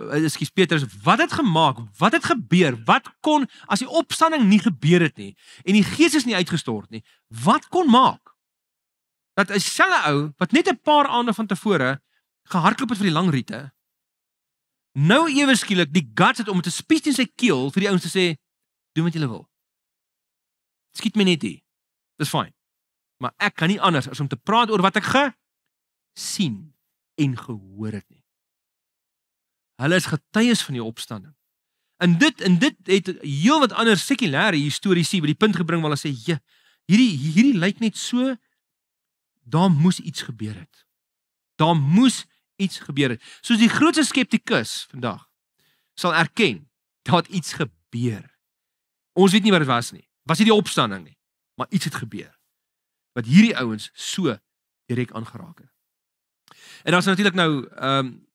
wat het gemaak? Wat het gebeur? Wat kon, as die opstanding nie gebeur het nie, en die Gees is nie uitgestort nie, wat kon maak? Dat 'n selfe ou, wat net 'n paar aande van tevore gehardloop het vir die lang riete, nou ewe skielik die guts het om met 'n spies in sy keel vir die ouens te sê, doen wat julle wil. Skiet my net hier. Dis fyn. Maar ek kan nie anders as om te praat oor wat ek gesien en gehoor het nie. Hulle is getuies van die opstanding. En dit het heel wat ander sekulêre historiese by die punt gebring waar hulle sê, hierdie lyk net so, daar moes iets gebeur het. Daar moes iets gebeur het. Soos die grootste skeptikus vandag sal erken, dat iets gebeur. Ons weet nie wat dit was nie. Was nie die opstanding nie, maar iets het gebeur. Wat hierdie ouens so direk aangeraak het. En dan is natuurlik nou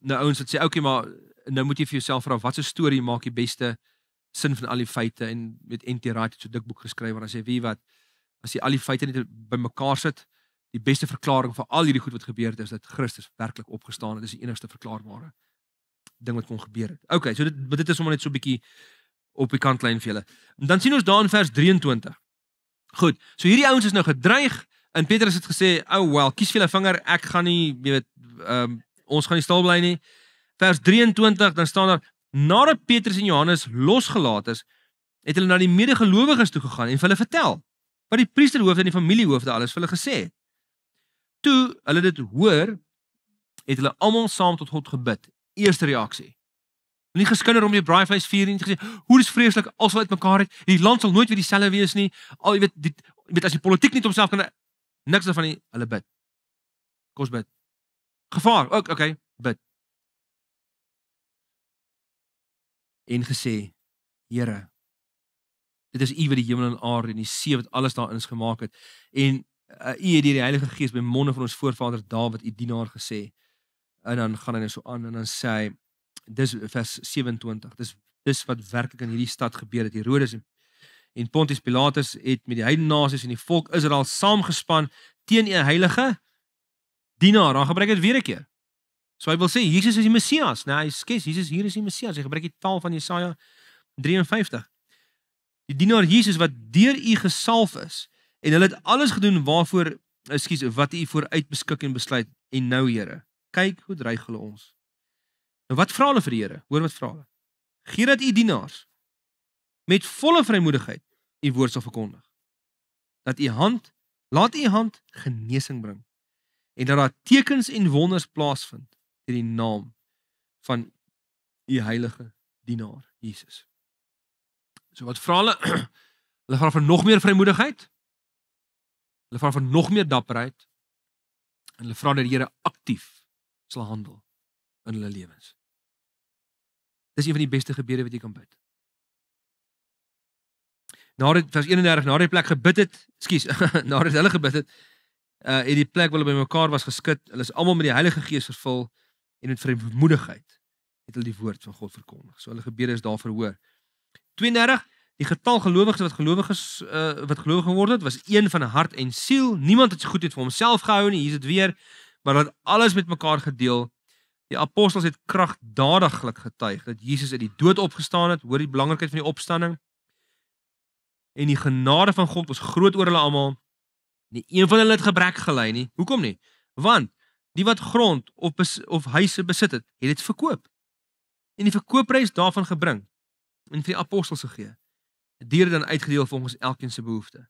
ouens wat sê, okay, maar nou moet jy vir jouself vra, wat 'n storie maak die beste sin van al die feite, en met N.T. Wright het so dik boek geskryf, waar hy sê, wie wat, as jy al die feite net bymekaar sit, die beste verklaring vir al hierdie goed wat gebeur het, is dat Christus werklik opgestaan het. Dit is die enigste verklaarbare ding wat kon gebeur het. Okay, so dit is sommer net so 'n bietjie op die kantlyn vir julle. En dan sien ons daar in vers 23. Goed, so hierdie ouens is nou gedreig, en Petrus het gesê, kies vir julle vinger, ek gaan nie, jy weet, ons gaan nie stil bly nie. Vers 23, dan staan daar, nadat Petrus en Johannes losgelaat is, het hulle na die medegelowiges toe gegaan en vir hulle vertel, wat die priesterhoofde en die familiehoofde alles vir hulle gesê het. Toe hulle dit hoor, het hulle almal saam tot God gebid. Eerste reaksie. Nie geskinder om die braaivleis vier nie, gesê, hoe dis vreeslik, als wat uitmekaar het, die land sal nooit weer dieselfde wees nie, al jy weet as die politiek nie op homself kan, niks daarvan nie, hulle bid. Kom ons bid. Gevaar, ook, okay, bid. En gesê, Here, dit is U wat die hemel en aarde en die see wat alles daarin is gemaak het, en U het deur die Heilige Gees by monde van ons voorvader Dawid, U dienaar, gesê. En dan gaan hy nou so aan en dan sê hy, dis vers 27, dis wat werklik in hierdie stad gebeur het. Herodes en Pontius Pilatus het met die heidene nasies en die volk Israel saamgespan teen 'n heilige dienaar. Dan gebruik hy dit weer 'n keer. So hy wil sê Jesus is die Messias. Nou hy skes Jesus hier is die Messias. Hy gebruik die taal van Jesaja 53. Die dienaar Jesus wat deur U gesalf is, en hulle het alles gedoen waarvoor, wat U vooruit beskik en besluit. En nou, Here, kyk hoe dreig hulle ons. Nou wat vra hulle vir die Here? Hoor wat vra hulle? Gee dat U dienaars met volle vrymoedigheid U woord sal verkondig. Laat U hand genesing bring, en dat daar tekens en wonders plaasvind in die naam van U heilige dienaar Jesus. So wat vra hulle? Hulle vra vir nog meer vrymoedigheid. Hulle vra vir nog meer dapperheid. En hulle vra dat die Here aktief sal handel in hulle lewens. Dis een van die beste gebede wat jy kan bid. Vers 31, nadat die plek gebid het, nadat hulle gebid het, het die plek waar hulle bymekaar was geskit, hulle is almal met die Heilige Gees vervul, en met vrymoedigheid het hulle die woord van God verkondig. So hulle gebede is daar verhoor. 32, die getal gelowiges wat gelowig geword het, was een van hart en siel. Niemand het sy goedheid vir homself gehou nie, hier is dit weer, maar dat alles met mekaar gedeel. Die apostels het kragtdadiglik getuig dat Jesus uit die dood opgestaan het. Hoor die belangrikheid van die opstanding. En die genade van God was groot oor hulle almal. Nie een van hulle het gebrek gely nie. Hoekom nie? Want die wat grond of huise besit het, het dit verkoop. En die verkoopprys daarvan gebring en vir die apostels gegee. Die diere dan uitgedeel volgens elkeen se behoefte.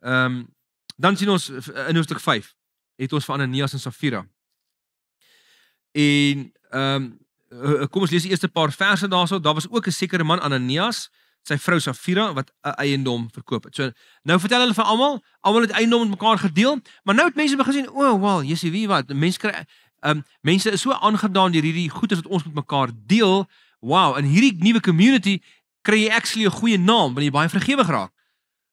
Dan sien ons in hoofstuk 5 het ons van Ananias en Safira. En kom ons lees die eerste paar verse daarso. Daar was ook 'n sekere man Ananias, sy vrou Safira wat 'n eiendom verkoop het. So nou vertel hulle vir almal het eiendom met mekaar gedeel, maar nou het mense begin sien, wel, jy sien wie wat, mense is so aangedaan deur hierdie goedes wat ons met mekaar deel. Wow, in hierdie nuwe community kry jy actually 'n goeie naam, want jy baie vergewe geraak.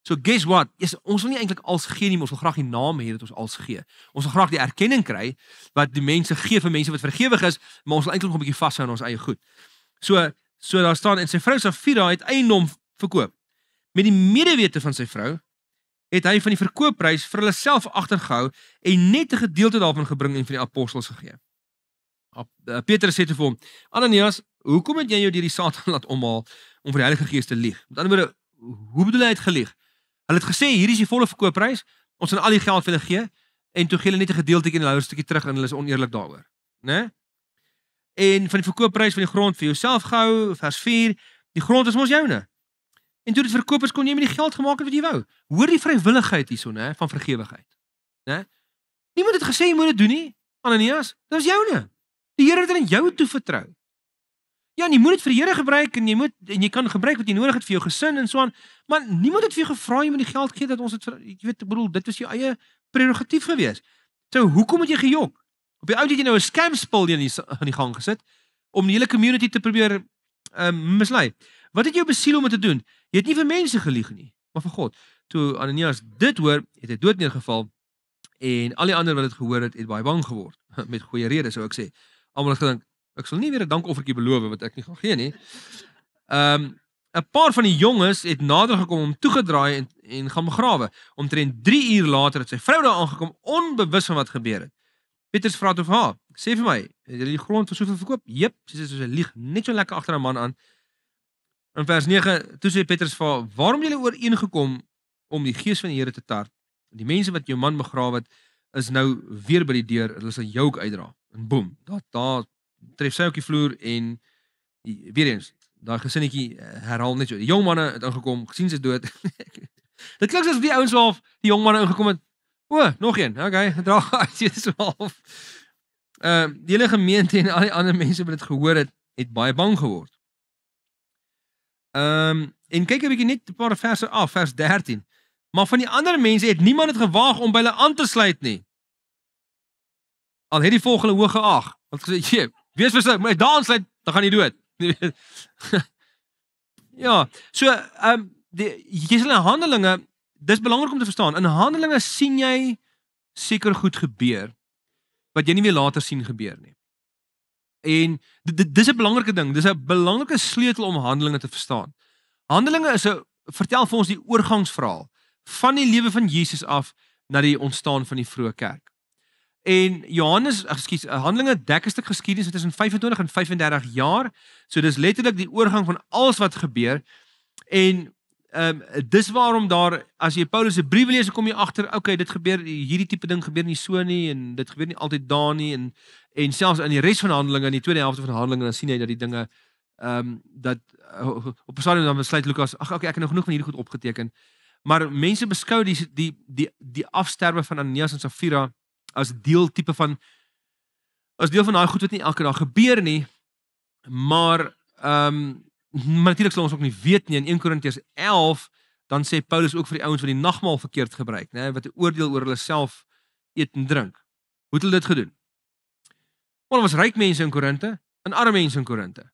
So guess what? Ons wil nie eintlik als gee nie, ons wil graag die naam hê dat ons als gee. Ons wil graag die erkenning kry wat die mense gee vir mense wat vergewig is, maar ons wil eintlik nog 'n bietjie vashou aan ons eie goed. So daar staan, en sy vrou Safira het eiendom verkoop. Met die medewete van sy vrou het hy van die verkoopprys vir hulle self agtergehou en net 'n gedeelte daarvan gebring en vir die apostels gegee. Petrus sê te vir hom, Ananias, hoekom het jy jou deur die Satan laat omhaal om vir die Heilige Gees te lieg? Met ander woorde, hoe bedoel hy het gelieg? Hulle het gesê, hier is die volle verkoopprys, ons gaan al die geld vir hulle gee, en toe gee hulle net 'n gedeeltjie en hulle hou 'n stukkie terug en hulle is oneerlik daaroor. Né? En van die verkoopprys van die grond vir jouself gehou, vers 4, die grond is mos joune. En toe die verkopers kon jy met die geld gemaak het wat jy wou. Hoor die vrywilligheid hierso, né, van vergewigheid. Né? Niemand het gesê jy moet dit doen nie, Ananias, dit was joune. Die Here het dit aan jou toe vertrou. Ja, en jy moet dit vir die Here gebruik en jy kan gebruik wat jy nodig het vir jou gesin en so aan, maar niemand het vir jou gevra jy moet die geld gee dat ons dit jy weet, ek bedoel, dit was jou eie prerogatief gewees. So hoekom het jy gejok? Op die ou het jy nou 'n scam spul aan die gang gesit om die hele community te probeer mislei. Wat het jou besiel om dit te doen? Jy het nie vir mense gelieg nie, maar vir God. Toe Ananias dit hoor, het hy dood neergeval en al die ander wat dit gehoor het baie bang geword. Met goeie rede sou ek sê. Almal het gedink, ek sal nie weer 'n dankoffertjie beloof wat ek nie gaan gee nie. 'n Paar van die jonges het nader gekom om toegedraai en gaan begrawe. Omtrent 3 uur later het sy vrou daar aangekom, onbewus van wat gebeur het. Petrus vra toe vir haar, sê vir my, het jy die grond vir soveel verkoop? Jep, sy sê, sy lieg net so lekker agter 'n man aan. In vers 9, toe sê Petrus vir haar, waarom het julle ooreengekom om die gees van die Here te tart? Die mense wat jou man begrawe het, is nou weer by die deur, hulle sal jou ook uitdra. En boem, daar tref sy ook die vloer en weer eens, daai gesinnetjie herhaal net so. Die jong manne het ingekom, gesien sy is dood. Dit klink soos die ouens half die jong manne ingekom het. Nog een. Okay, dra uit dit so half. Die hele gemeente en al die ander mense wat dit gehoor het baie bang geword. En kyk 'n bietjie net 'n paar verse af, vers 13. Maar van die ander mense het niemand het gewaag om by hulle aan te sluit nie. Al het die volgende hoog geag. Want gesê, wees versigtig, maar as daar aansluit, dan gaan jy dood. Ja, so jy sal in Handelinge, dis belangrik om te verstaan. In Handelinge sien jy seker goed gebeur wat jy nie weer later sien gebeur nie. En dis 'n belangrike ding, dis 'n belangrike sleutel om Handelinge te verstaan. Handelinge vertel vir ons die oorgangsverhaal van die lewe van Jesus af na die ontstaan van die vroeë kerk. En Handelinge dek 'n stuk geskiedenis tussen 25 en 35 jaar. So dis letterlik die oorgang van alles wat gebeur. En dis waarom daar, as jy Paulus se briewe lees, kom jy agter, okay, dit gebeur, hierdie tipe ding gebeur nie so nie, en dit gebeur nie altyd daar nie, en selfs in die res van Handelinge, in die tweede helfte van Handelinge, dan sien jy dat die dinge, dat op 'n stadium dan besluit Lukas, ek het nou genoeg van hierdie goed opgeteken, maar mense beskou die afsterwe van Ananias en Safira as deel van daai goed wat nie elke dag gebeur nie, maar natuurlik sal ons ook nie weet nie. In 1 Korintiërs 11, dan sê Paulus ook vir die ouens wat die nagmaal verkeerd gebruik, né, wat 'n oordeel oor hulle self eet en drink. Hoe het hulle dit gedoen? Maar was ryk mense in Korinte en arme mense in Korinte.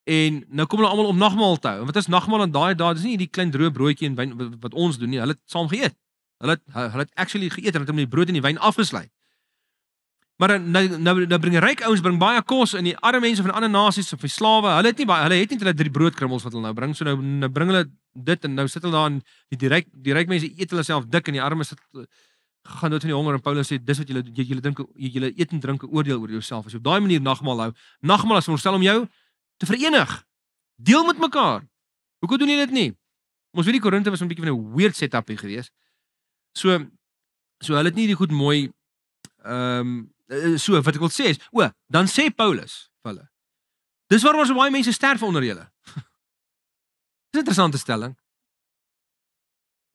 En nou kom hulle almal om nagmaal te hou. En wat is nagmaal in daai dae? Dis nie die klein droë broodjie en wyn wat ons doen nie. Hulle het saam geëet. Hulle het actually geëet en het die brood en die wyn afgesluit. Maar nou bring die ryk ouens baie kos en die arme mense van ander nasies of die slawe, hulle het nie hulle 3 broodkrummels wat hulle nou bring. So nou bring hulle dit en nou sit hulle daar en die ryk mense eet hulle self dik en die armes gaan dood van die honger, en Paulus sê dis wat julle dink, julle eet en drink 'n oordeel oor jouself. As jy op daai manier nagmaal hou, nagmaal is veronderstel om jou te verenig. Deel met mekaar. Hoekom doen jy dit nie? Ons weet die Korinte was 'n bietjie van 'n weird setup hier gewees. So hulle het nie die goed mooi so wat ek wil sê is, dan sê Paulus vir hulle, dis waarom so baie mense sterf onder julle. Dis 'n interessante stelling.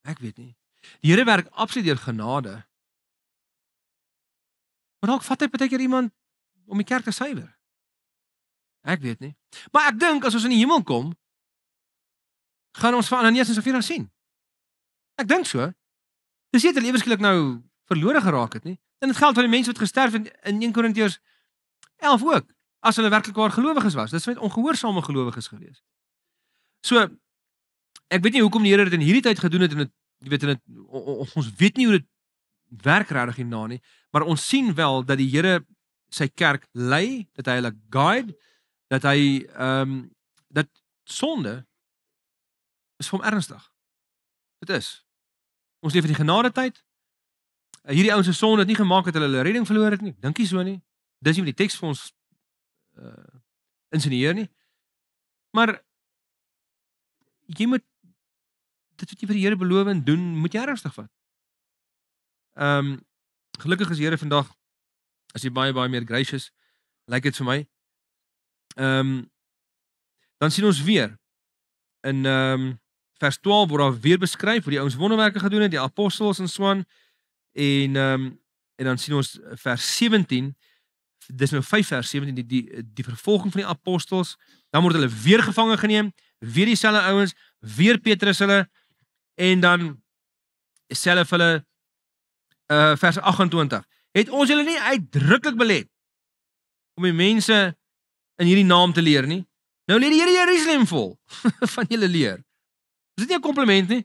Ek weet nie. Die Here werk absoluut deur genade. Maar dalk vat hy partykeer iemand om die kerk te suiwer. Ek weet nie. Maar ek dink as ons in die hemel kom, gaan ons vir Ananias en Safira sien. Ek dink so. Dis nie dat hulle eweskielik nou verlore geraak het nie. En dit geld vir die mense wat gesterf het in 1 Korintiërs 11 ook, as hulle werklik waar gelowiges was. Dit is net ongehoorsame gelowiges gewees. So, ek weet nie hoekom die Here dit in hierdie tyd gedoen het, en dit, jy weet, ons weet nie hoe dit werk regtig hierna nie, maar ons sien wel dat die Here sy kerk lei, dat hy hulle guide, dat hy, dat sonde is vir hom ernstig. Dit is. Ons leef in die genade tyd. Hierdie ouens se sonde het nie gemaak dat hulle redding verloor het nie. Dink nie so nie. Dis nie wat die teks vir ons insinueer nie. Maar jy moet dit wat jy vir die Here beloof en doen, moet jy ernstig vat. Gelukkig is die Here vandag as hy baie meer gracious, lyk dit vir my. Dan sien ons weer in vers 12 word daar weer beskryf hoe die ouens wonderwerke gedoen het, die apostels en so aan. En dan sien ons vers 17, dis nou 5 vers 17, die vervolging van die apostels, dan word hulle weer gevange geneem, weer dieselfde ouens, weer Petrus hulle, en dan self hulle, vers 28, het ons julle nie uitdruklik belet om die mense in hierdie naam te leer nie? Nou leer die Here Jerusalem vol van julle leer. Is dit nie 'n kompliment nie?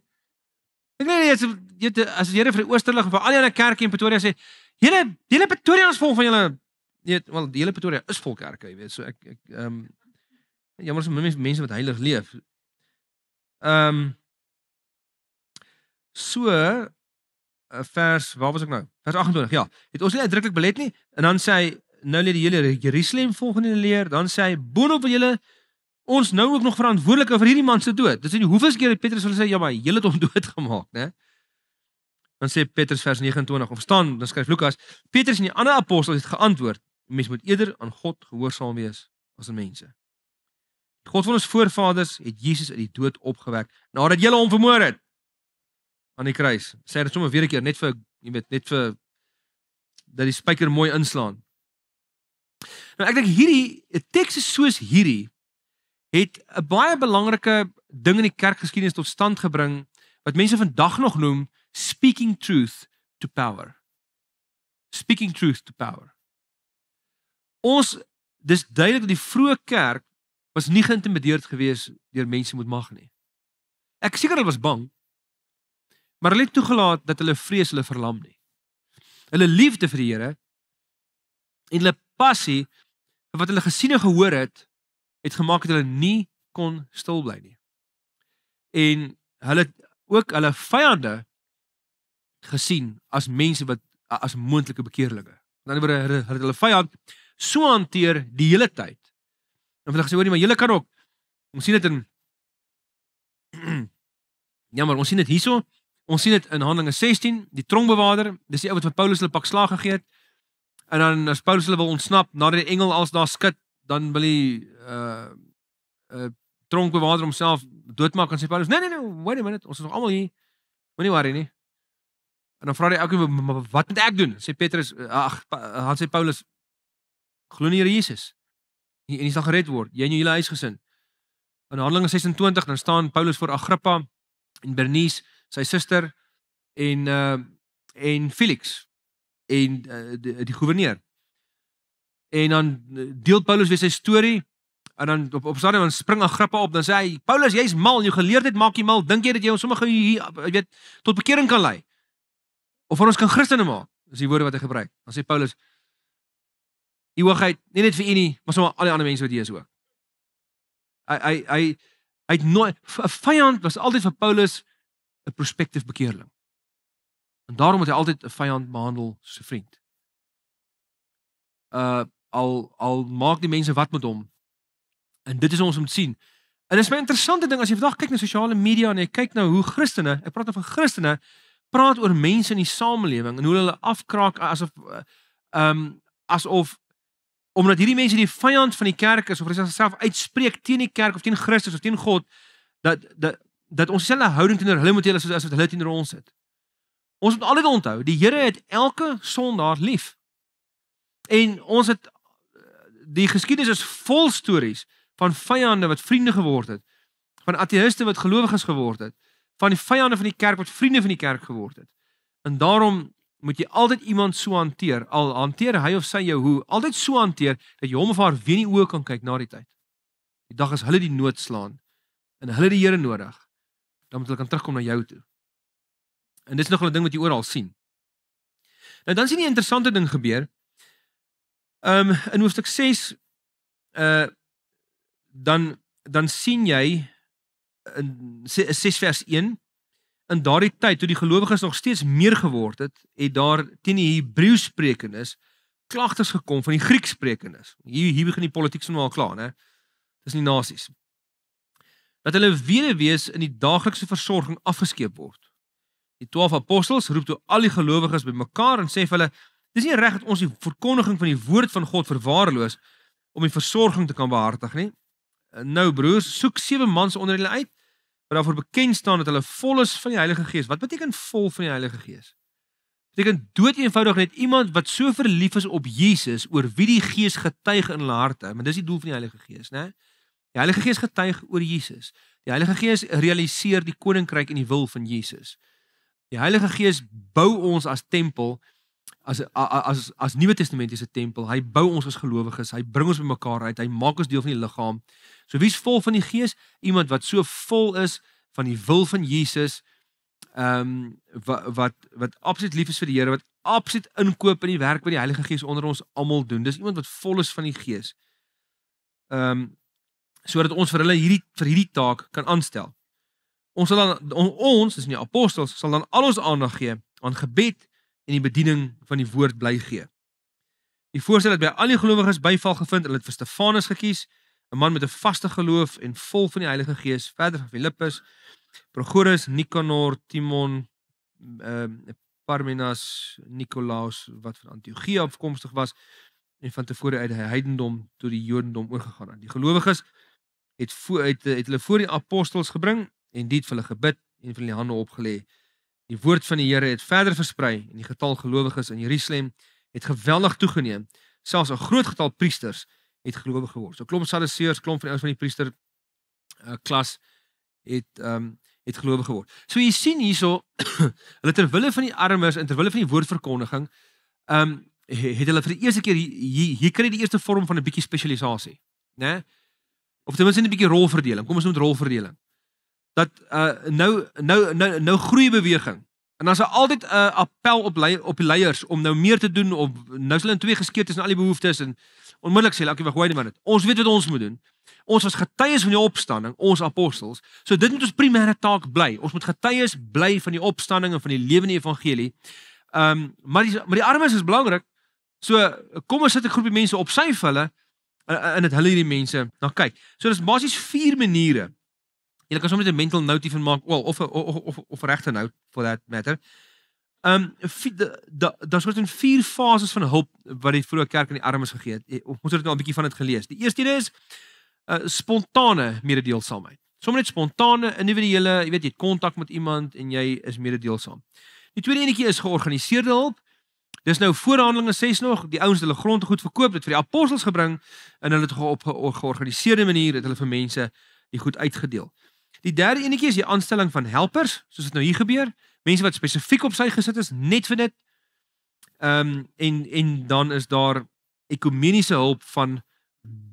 Ek weet nie, as die Here vir die Oosterlig of vir al die ander kerke in Pretoria sê, julle Pretoria is vol van julle, wel, die hele Pretoria is vol kerke, jy weet, so jammer is mense wat heilig leef. Vers, waar was ek nou? Vers 28, ja, het ons nie uitdruklik belet nie, en dan sê hy, nou leer die hele Jerusalem vol van julle leer, dan sê hy, boonop wat julle ons nou ook nog verantwoordelik vir hierdie man se dood. Dit is nie hoeveel keer het Petrus hulle sê, ja, maar julle het hom doodgemaak, né? Dan sê Petrus vers 29, of verstaan, dan skryf Lukas, Petrus en die ander apostels het geantwoord, mens moet eerder aan God gehoorsaam wees as aan mense. Die God van ons voorvaders het Jesus uit die dood opgewek, nadat julle hom vermoor het aan die kruis. Sê dit sommer weer 'n keer, net vir, jy weet, net vir dat die spyker mooi inslaan. Nou ek dink hierdie, 'n teks soos hierdie het 'n baie belangrike ding in die kerkgeskiedenis tot stand gebring wat mense vandag nog noem speaking truth to power. Speaking truth to power. Dis duidelik dat die vroeë kerk was nie geïntimideerd gewees deur mense met mag nie. Ek seker hulle was bang, maar hulle het toegelaat dat hulle vrees hulle verlam nie. Hulle liefde vir die Here en hulle passie vir wat hulle gesien en gehoor het gemaak dat hulle nie kon stil bly nie. En hulle het ook hulle vyande gesien as mense wat as moontlike bekeerlinge. Aan die ander woorde, hulle het hulle vyand so hanteer die hele tyd. En hulle gesê, hoor nie, maar julle kan ook. Ons sien dit in ja, maar ons sien dit hierso. Ons sien dit in Handelinge 16, die tronkbewaarder, dis die ou wat vir Paulus hulle pak slaag gegee het. En dan as Paulus hulle wil ontsnap, nadat die engel als daar skud, dan wil die tronkbewaarder homself doodmaak en sê Paulus, nee, wait a minute, ons is nog almal hier. Moenie worry nie. En dan vra hy elke keer, wat moet ek doen? Sê Petrus, dan sê Paulus, glo in die Here Jesus. En jy sal gered word, jy en jou hele huisgesin. In Handelinge 26 dan staan Paulus voor Agrippa en Bernice, sy suster en Felix en die gouverneur. En dan deel Paulus weer sy storie en dan op stadium dan spring Agrippa op, dan sê hy, Paulus, jy's mal, jou geleerdheid maak jy mal, dink jy dat jy ons sommige hier, jy weet, tot bekering kan lei? Of van ons kan Christene maak? Dis die woorde wat hy gebruik. Dan sê Paulus, die hoogheid, nie net vir u nie, maar sommer al die ander mense wat hier is ook. Hy het nooit, 'n vyand was altyd vir Paulus 'n prospective bekeerling. En daarom moet hy altyd 'n vyand behandel soos 'n vriend. Al maak die mense wat met hom. En dit is ons om te sien. En dit is my interessante ding, as jy vandag kyk na sosiale media en jy kyk nou hoe Christene, ek praat nou van Christene, praat oor mense in die samelewing en hoe hulle afkraak asof omdat hierdie mense die vyand van die kerk is of hulle self uitspreek teen die kerk of teen Christus of teen God, dat ons dieselfde houding teenoor hulle moet hê as wat hulle teenoor ons het. Ons moet altyd onthou, die Here het elke sondaar lief. En ons het die geskiedenis is vol stories van vyande wat vriende geword het, van ateïste wat gelowiges geword het, van die vyande van die kerk wat vriende van die kerk geword het. En daarom moet jy altyd iemand so hanteer, al hanteer hy of sy jou hoe, altyd so hanteer, dat jy hom of haar weer in die oë kan kyk na die tyd. Die dag as hulle die nood slaan, en hulle die Here nodig, dan moet hulle kan terugkom na jou toe. En dit is nog 'n ding wat jy oral sien. Nou dan sien jy 'n interessante ding gebeur. In hoofstuk 6, dan sien jy in 6 vers 1, in daardie tyd, toe die gelowiges nog steeds meer geword het, het daar teen die Hebreëus sprekendes klagtes gekom van die Grieks sprekendes. Hier begin die politiek sommer al klaar, né? Dis nie nasies. Dat hulle weduwees in die daaglikse versorging afgeskeep word. Die 12 apostels roep toe al die gelowiges bymekaar en sê vir hulle, dis nie reg dat ons die verkondiging van die woord van God verwaarloos om die versorging te kan behartig nie. Nou broers, soek 7 mans onder julle uit, wat daarvoor bekend staan dat hulle vol is van die Heilige Gees. Wat beteken vol van die Heilige Gees? Beteken dood eenvoudig net iemand wat so verlief is op Jesus, oor wie die Gees getuig in hulle harte, maar dis die doel van die Heilige Gees, né? Die Heilige Gees getuig oor Jesus. Die Heilige Gees realiseer die koninkryk en die wil van Jesus. Die Heilige Gees bou ons as tempel, as Nuwe Testamentiese tempel. Hy bou ons as gelowiges, hy bring ons bymekaar uit, hy maak ons deel van die liggaam. So wie is vol van die Gees? Iemand wat so vol is van die wil van Jesus, wat absoluut lief is vir die Here, wat absoluut inkoop in die werk wat die Heilige Gees onder ons almal doen. Dis iemand wat vol is van die Gees. Sodat ons vir hulle hierdie taak kan aanstel. Ons, dis nie apostels, sal dan al ons aandag gee aan gebed en die bediening van die woord bly gee. Die voorstel het by al die gelowiges byval gevind, hulle het vir Stefanus gekies, 'n man met 'n vaste geloof en vol van die Heilige Gees, verder van Filippus, Prochorus, Nikanor, Timon, Parmenas, Nikolaus, wat van Antiochia afkomstig was, en van tevore uit die heidendom tot die Jodendom oorgegaan het. Die gelowiges het hulle voor die apostels gebring, en dit vir hulle gebid, en vir hulle hande opgelê. Die woord van die Here het verder versprei, en die getal gelowiges in Jerusalem het geweldig toegeneem. Selfs 'n groot getal priesters het gelowig geword. So klomp Sadduseërs, klomp van die ouens van die priester klas het gelowig geword. So jy sien hierso, hulle terwille van die armes en terwille van die woordverkondiging, het hulle vir die eerste keer hier kry die eerste vorm van 'n bietjie spesialisasie, né? Of ten minste 'n bietjie rolverdeling. Kom ons noem dit rolverdeling. Dat nou groei beweging. En dan is altyd 'n appel op die leiers om nou meer te doen, nou is hulle in twee geskeer tussen al die behoeftes, en onmiddellik sê hulle, okay, wag, wait a minute. Ons weet wat ons moet doen. Ons was getuies van die opstanding, ons apostels. So dit moet ons primêre taak bly. Ons moet getuies bly van die opstanding en van die lewende evangelie. Maar die armes is belangrik. So kom ons sit 'n groepie mense op sy hulle en dit hulle hierdie mense na kyk. So dis basies 4 maniere. Jy kan soms net 'n mental note hiervan maak, of regte note for that matter. Daar's soort van 4 fases van hulp wat die vroeë kerk aan die armes gegee het. Ons het nou 'n bietjie van dit gelees. Die eerste een is spontane mededeelsaamheid. Sommige net spontane, individuele, jy weet, jy het kontak met iemand en jy is mededeelsaam. Die tweede enetjie is georganiseerde hulp. Dis nou voor Handelinge 6 nog, die ouens het hulle grond goed verkoop, dit vir die apostels gebring en hulle het op 'n georganiseerde manier het hulle vir mense die goed uitgedeel. Die derde enetjie is die aanstelling van helpers, soos dit nou hier gebeur, mense wat spesifiek op sy gesit is, net vir dit. En dan is daar ekumeniese hulp van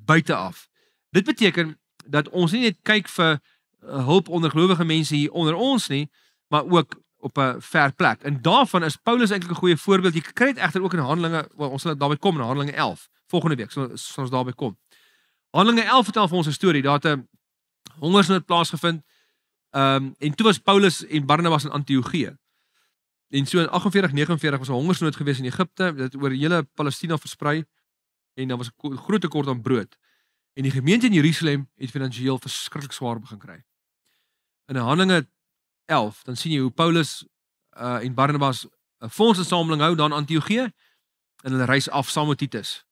buite af. Dit beteken dat ons nie net kyk vir hulp onder gelowige mense hier onder ons nie, maar ook op 'n ver plek. En daarvan is Paulus eintlik 'n goeie voorbeeld. Jy kry dit egter ook in Handelinge, ons sal daarby kom in Handelinge 11. Volgende week sal ons daarby kom. Handelinge 11 vertel vir ons 'n storie. Daar het 'n hongersnood plaasgevind. En toe was Paulus en Barnabas in Antiochië. En so in 48-49 was 'n hongersnood gewees in Egipte, dit oor hele Palestina versprei, en daar was 'n groot tekort aan brood. En die gemeente in Jerusalem het finansiëel verskriklik swaar begin kry. In Handelinge 11, dan sien jy hoe Paulus en Barnabas 'n fondsinsameling hou daar in Antiochië, en hulle reis af saam met Titus.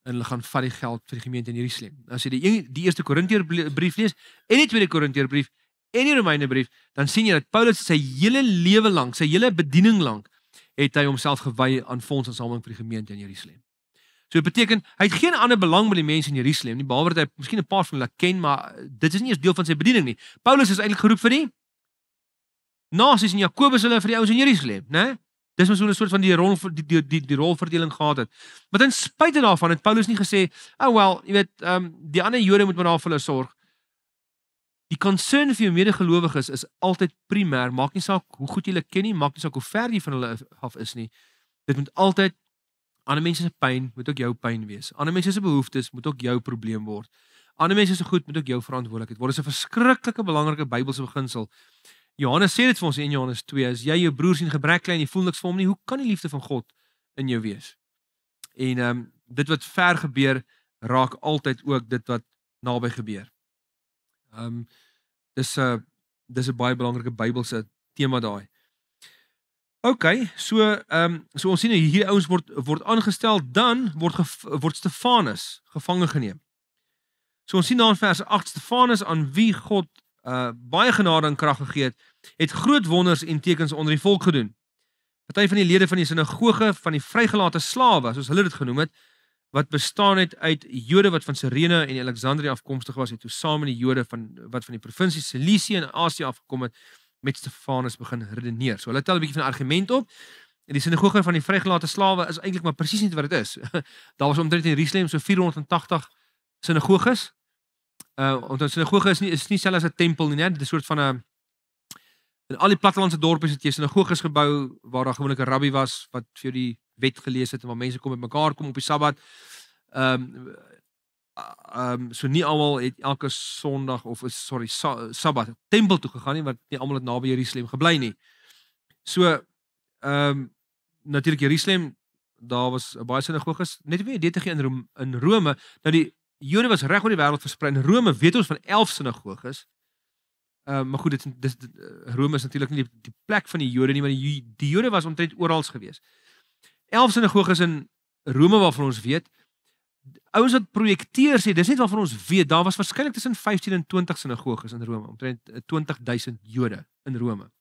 En hulle gaan vat die geld vir die gemeente in Jerusalem. As jy die eerste Korinteërbrief lees en die tweede Korinteërbrief, en die Romeinebrief, dan sien jy dat Paulus sy hele lewe lank, sy hele bediening lank, het hy homself gewy aan fondsinsameling vir die gemeente in Jerusalem. So dit beteken, hy het geen ander belang by die mense in Jerusalem nie, behalwe dat hy miskien 'n paar van hulle ken, maar dit is nie eens deel van sy bediening nie. Paulus is eintlik geroep vir die nasies en Jakobus hulle vir die ouens in Jerusalem, né? Dis mos so 'n soort van die rolverdeling gehad het. Maar ten spyte daarvan het Paulus nie gesê, "Oh well, jy weet, die ander Jode moet maar daar vir hulle sorg." Die concern vir jou medegelowiges is altyd primêr, maak nie saak hoe goed jy hulle ken nie, maak nie saak hoe ver jy van hulle af is nie. Dit moet altyd ander mense se pyn moet ook jou pyn wees. Ander mense se behoeftes moet ook jou probleem word. Ander mense se goed moet ook jou verantwoordelikheid word. Dit is 'n verskriklike belangrike Bybelse beginsel. Johannes sê dit vir ons in Johannes 2, as jy jou broer sien gebrek kry en jy voel niks vir hom nie, hoe kan die liefde van God in jou wees? En dit wat ver gebeur, raak altyd ook dit wat naby gebeur. Dis 'n baie belangrike Bybelse tema daai. Okay, so ons sien hier ouens word aangestel, dan word Stefanus gevange geneem. So ons sien daar in vers 8, Stefanus aan wie God baie genade en krag gegee het groot wonders en tekens onder die volk gedoen. Party van die lede van die sinagoge van die vrygelate slawe, soos hulle dit genoem het, wat bestaan het uit Jode wat van Cyrene en Alexandrië afkomstig was, het toe saam met die Jode wat van die provinsie Cilicië en Asië afgekom het, met Stefanus begin redeneer. So hulle tel 'n bietjie van 'n argument op. En die sinagoge van die vrygelate slawe is eintlik maar presies nie wat dit is. Daar was omtrent in Jerusalem so 480 sinagoges. Want 'n sinagoge is nie selfs 'n tempel nie, net 'n soort van in al die plattelandse dorpe het jy sinagoges gebou waar daar gewoonlik 'n rabbi was wat vir jou die wet gelees het en waar mense kom met mekaar kom op die Sabbat. So nie almal het elke Sondag of Sabbat tempel toe gegaan nie, want nie almal het naby Jerusalem gebly nie. So natuurlik Jerusalem, daar was baie sinagoges, net weer dit gee in Rome. Nou die Jode was reg oor die wêreld versprei. In Rome weet ons van 11 sinagoges. Maar goed, Rome is natuurlik nie die plek van die Jode nie, maar die Jode was omtrent oral gewees. 11 sinagoges in Rome waarvan ons weet. Ouens wat projekteer sê, dis net waarvan ons weet, daar was waarskynlik tussen 15 en 20 sinagoges in Rome, omtrent 20,000 Jode in Rome.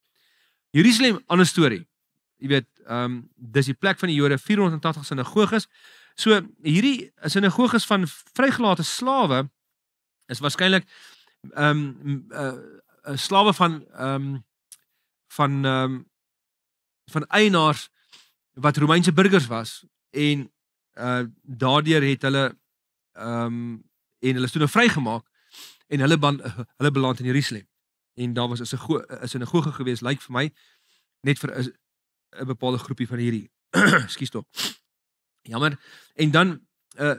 Jerusalem, ander storie. Jy weet, dis die plek van die Jode, 480 sinagoges. So hierdie sinagoges van vrygelate slawe is waarskynlik slawe van eienaars wat Romeinse burgers was en daardeur het hulle en hulle is toe nou vrygemaak en hulle beland in Jerusalem. En daar was 'n sinagoge gewees, lyk vir my, net vir 'n bepaalde groepie van hierdie. Ekskuus tog. Jammer. En dan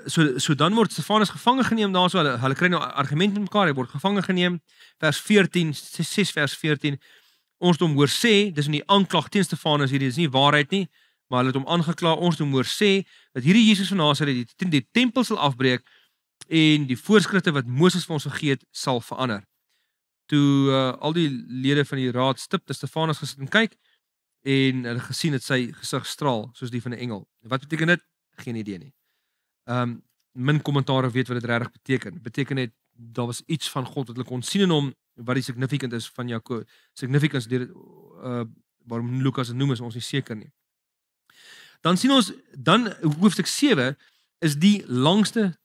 so dan word Stefanus gevange geneem daarso. Hulle kry nou argument met mekaar, hy word gevange geneem. Vers 14, 6 vers 14. Ons het hom hoor sê, dis in die aanklag teen Stefanus hierdie, dis nie waarheid nie, maar hulle het hom aangekla. Ons het hom hoor sê dat hierdie Jesus van Nasaret die tempel sal afbreek en die voorskrifte wat Moses vir ons gegee het sal verander. Toe al die lede van die raad stip te Stefanus gesit en kyk en hulle gesien het sy gesig straal soos die van 'n engel. Wat beteken dit? Geen idee nie. Min kommentare weet wat dit regtig beteken. Beteken net daar was iets van God wat hulle kon sien in hom wat die significant is van Jakob. Significance deur waarom Lukas dit noem is ons nie seker nie. Dan sien ons dan hoofstuk 7 is die langste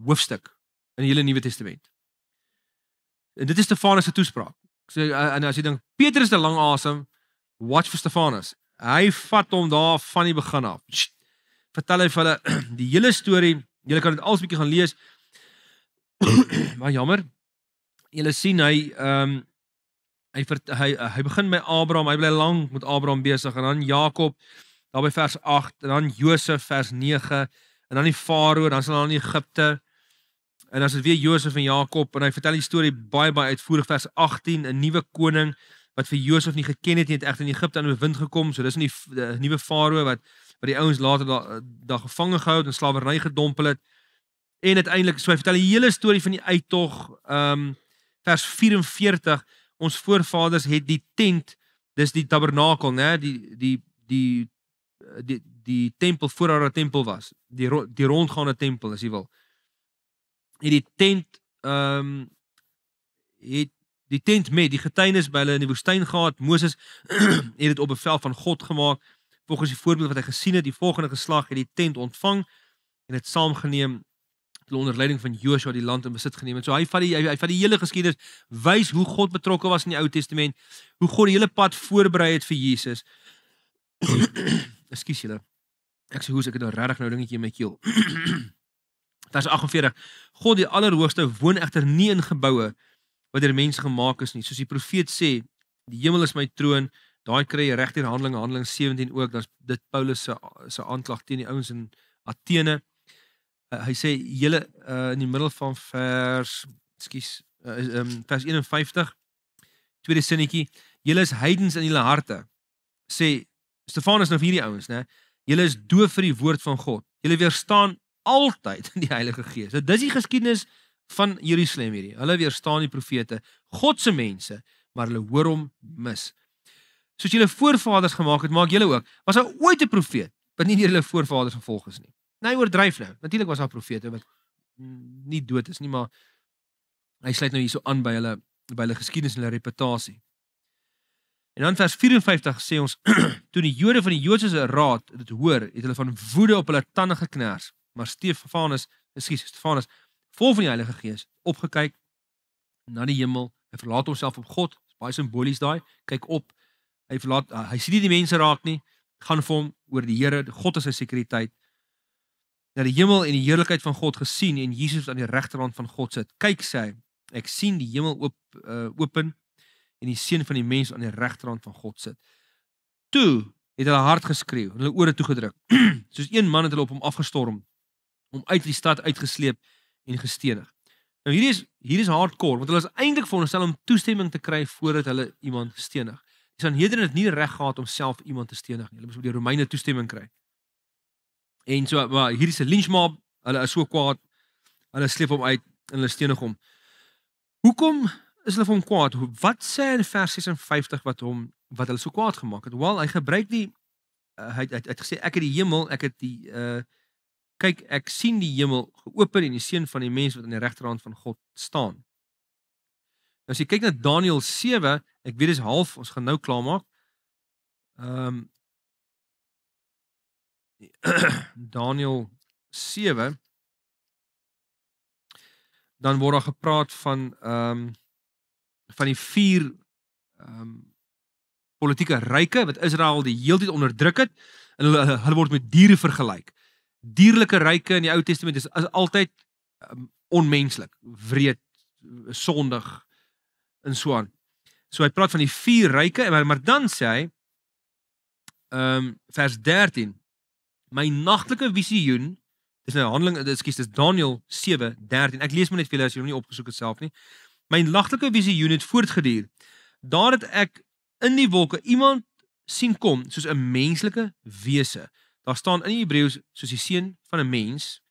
hoofstuk in die hele Nuwe Testament. En dit is Stefanus se toespraak. So, en as jy dink Petrus te lang asem, watch vir Stefanus. Hy vat hom daar van die begin af. Vertel hy vir hulle die hele storie. Julle kan dit alles 'n bietjie gaan lees. Maar jammer. Julle sien hy begin by Abraham, hy bly lank met Abraham besig en dan Jakob daar by vers 8 en dan Josef vers 9 en dan die Farao, dan sal hy in Egipte. En as dit weer Josef en Jakob en hy vertel die storie baie uitvoerig. Vers 18, 'n nuwe koning wat vir Josef nie geken het nie, het egter in Egipte aan bewind gekom. So dis in die nuwe Farao wat die ouens later daar gevange gehou en slawerny gedompel het. En uiteindelik so hy vertel die hele storie van die uittog. Vers 44, ons voorvaders het die tent, dis die tabernakel, né, die tempel voor daar 'n tempel was, die rondgaande tempel as jy wil. Het die tent die tent met die getuienis by hulle in die woestyn gehad. Moses het dit op bevel van God gemaak. Volgens die voorbeeld wat hy gesien het, die volgende geslag het die tent ontvang en het saamgeneem onder leiding van Joshua die land in besit geneem het. So hy vat die hele geskiedenis, wys hoe God betrokke was in die Ou Testament, hoe God die hele pad voorberei het vir Jesus. Ekskuus julle. Ek sê hoes ek het nou regtig nou dingetjie in my keel. Vers 48. God die Allerhoogste woon egter nie in geboue wat deur mense gemaak is nie. Soos die profeet sê, die hemel is my troon. Daai kry jy reg deur Handelinge 17 ook. Dis dit Paulus se aanklag teen die ouens in Athene. Hy sê julle in die middel van vers 51, tweede sinnetjie, julle is heidens in julle harte. Sê Stefanus nou vir hierdie ouens, né? Julle is doof vir die woord van God. Julle weerstaan altyd in die Heilige Gees. So dis die geskiedenis van Jerusalem hierdie. Hulle weerstaan die profete, God se mense, maar hulle hoor hom mis. Soos julle voorvaders gemaak het, maak julle ook. Was daar ooit 'n profeet wat nie deur hulle voorvaders gevolg is nie? Nou hy oordryf nou. Natuurlik was daar profete wat nie dood is nie, maar hy sluit nou hierso aan by hulle geskiedenis en hulle reputasie. En dan vers 54 sê ons, toe die Jode van die Joodse raad dit hoor, het hulle van woede op hulle tande geknars. Maar Stefanus, vol van die Heilige Gees, opgekyk na die hemel, hy verlaat homself op God, baie simbolies daai, kyk op, hy sien nie die mense raak nie, gaan vir hom oor die Here, God is sy sekuriteit, na die hemel en die heerlikheid van God gesien, en Jesus aan die regterhand van God sit. Kyk, sê hy, ek sien die hemel open, en die seun van die mens aan die regterhand van God sit. Toe het hulle hard geskreeu, en hulle ore toegedruk, soos een man het hulle op hom afgestorm, om uit die stad uitgesleep en gestenig. Nou hier is hardcore, want hulle is eintlik veronderstel om toestemming te kry voordat hulle iemand stenig. Die Sanhedrin het nie reg gehad om self iemand te stenig nie. Hulle moes by die Romeine toestemming kry. En so, maar hier is 'n lynchmob, hulle is so kwaad, hulle sleep hom uit en hulle stenig hom. Hoekom is hulle vir hom kwaad? Wat sê in vers 56 wat hulle so kwaad gemaak het? Wel, hy gebruik die hy het gesê ek het die hemel, kyk, ek sien die hemel geopen en die seun van die mens wat aan die regterhand van God staan. Nou as jy kyk na Daniël 7, ek weet dis half, ons gaan nou klaarmaak. Daniël 7, dan word daar gepraat van die 4 politieke ryke wat Israel die hele tyd onderdruk het, en hulle word met diere vergelyk. Dierlike ryke in die Ou Testament is altyd onmenslik, wreed, sondig en so aan. So hy praat van die 4 ryke, maar dan sê hy vers 13, my nagtelike visioen, dis Daniël 7:13. Ek lees maar net vir julle as jy hom nie opgesoek het self nie. My nagtelike visioen het voortgeduur. Daar het ek in die wolke iemand sien kom soos 'n menslike wese. Daar staan in Hebreëus soos die seun van 'n mens.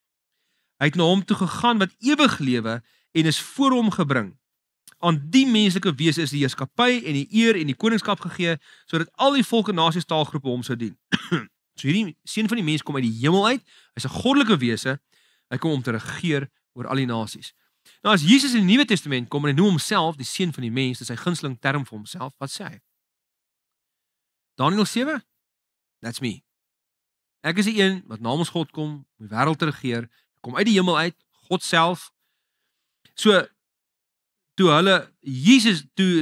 Hy het na hom toe gegaan wat ewig lewe en is voor hom gebring. Aan die menslike wese is die heerskappy en die eer en die koningskap gegee, sodat al die volke, nasies, taalgroepe hom sou dien. So hierdie seun van die mens kom uit die hemel uit, hy's 'n goddelike wese, hy kom om te regeer oor al die nasies. Nou as Jesus in die Nuwe Testament kom en hy noem homself die seun van die mens, dis sy gunsteling term vir homself, wat sê hy? Daniël 7, that's me. Ek is die een wat namens God kom, om die wêreld te regeer, kom uit die hemel uit, God self. So, toe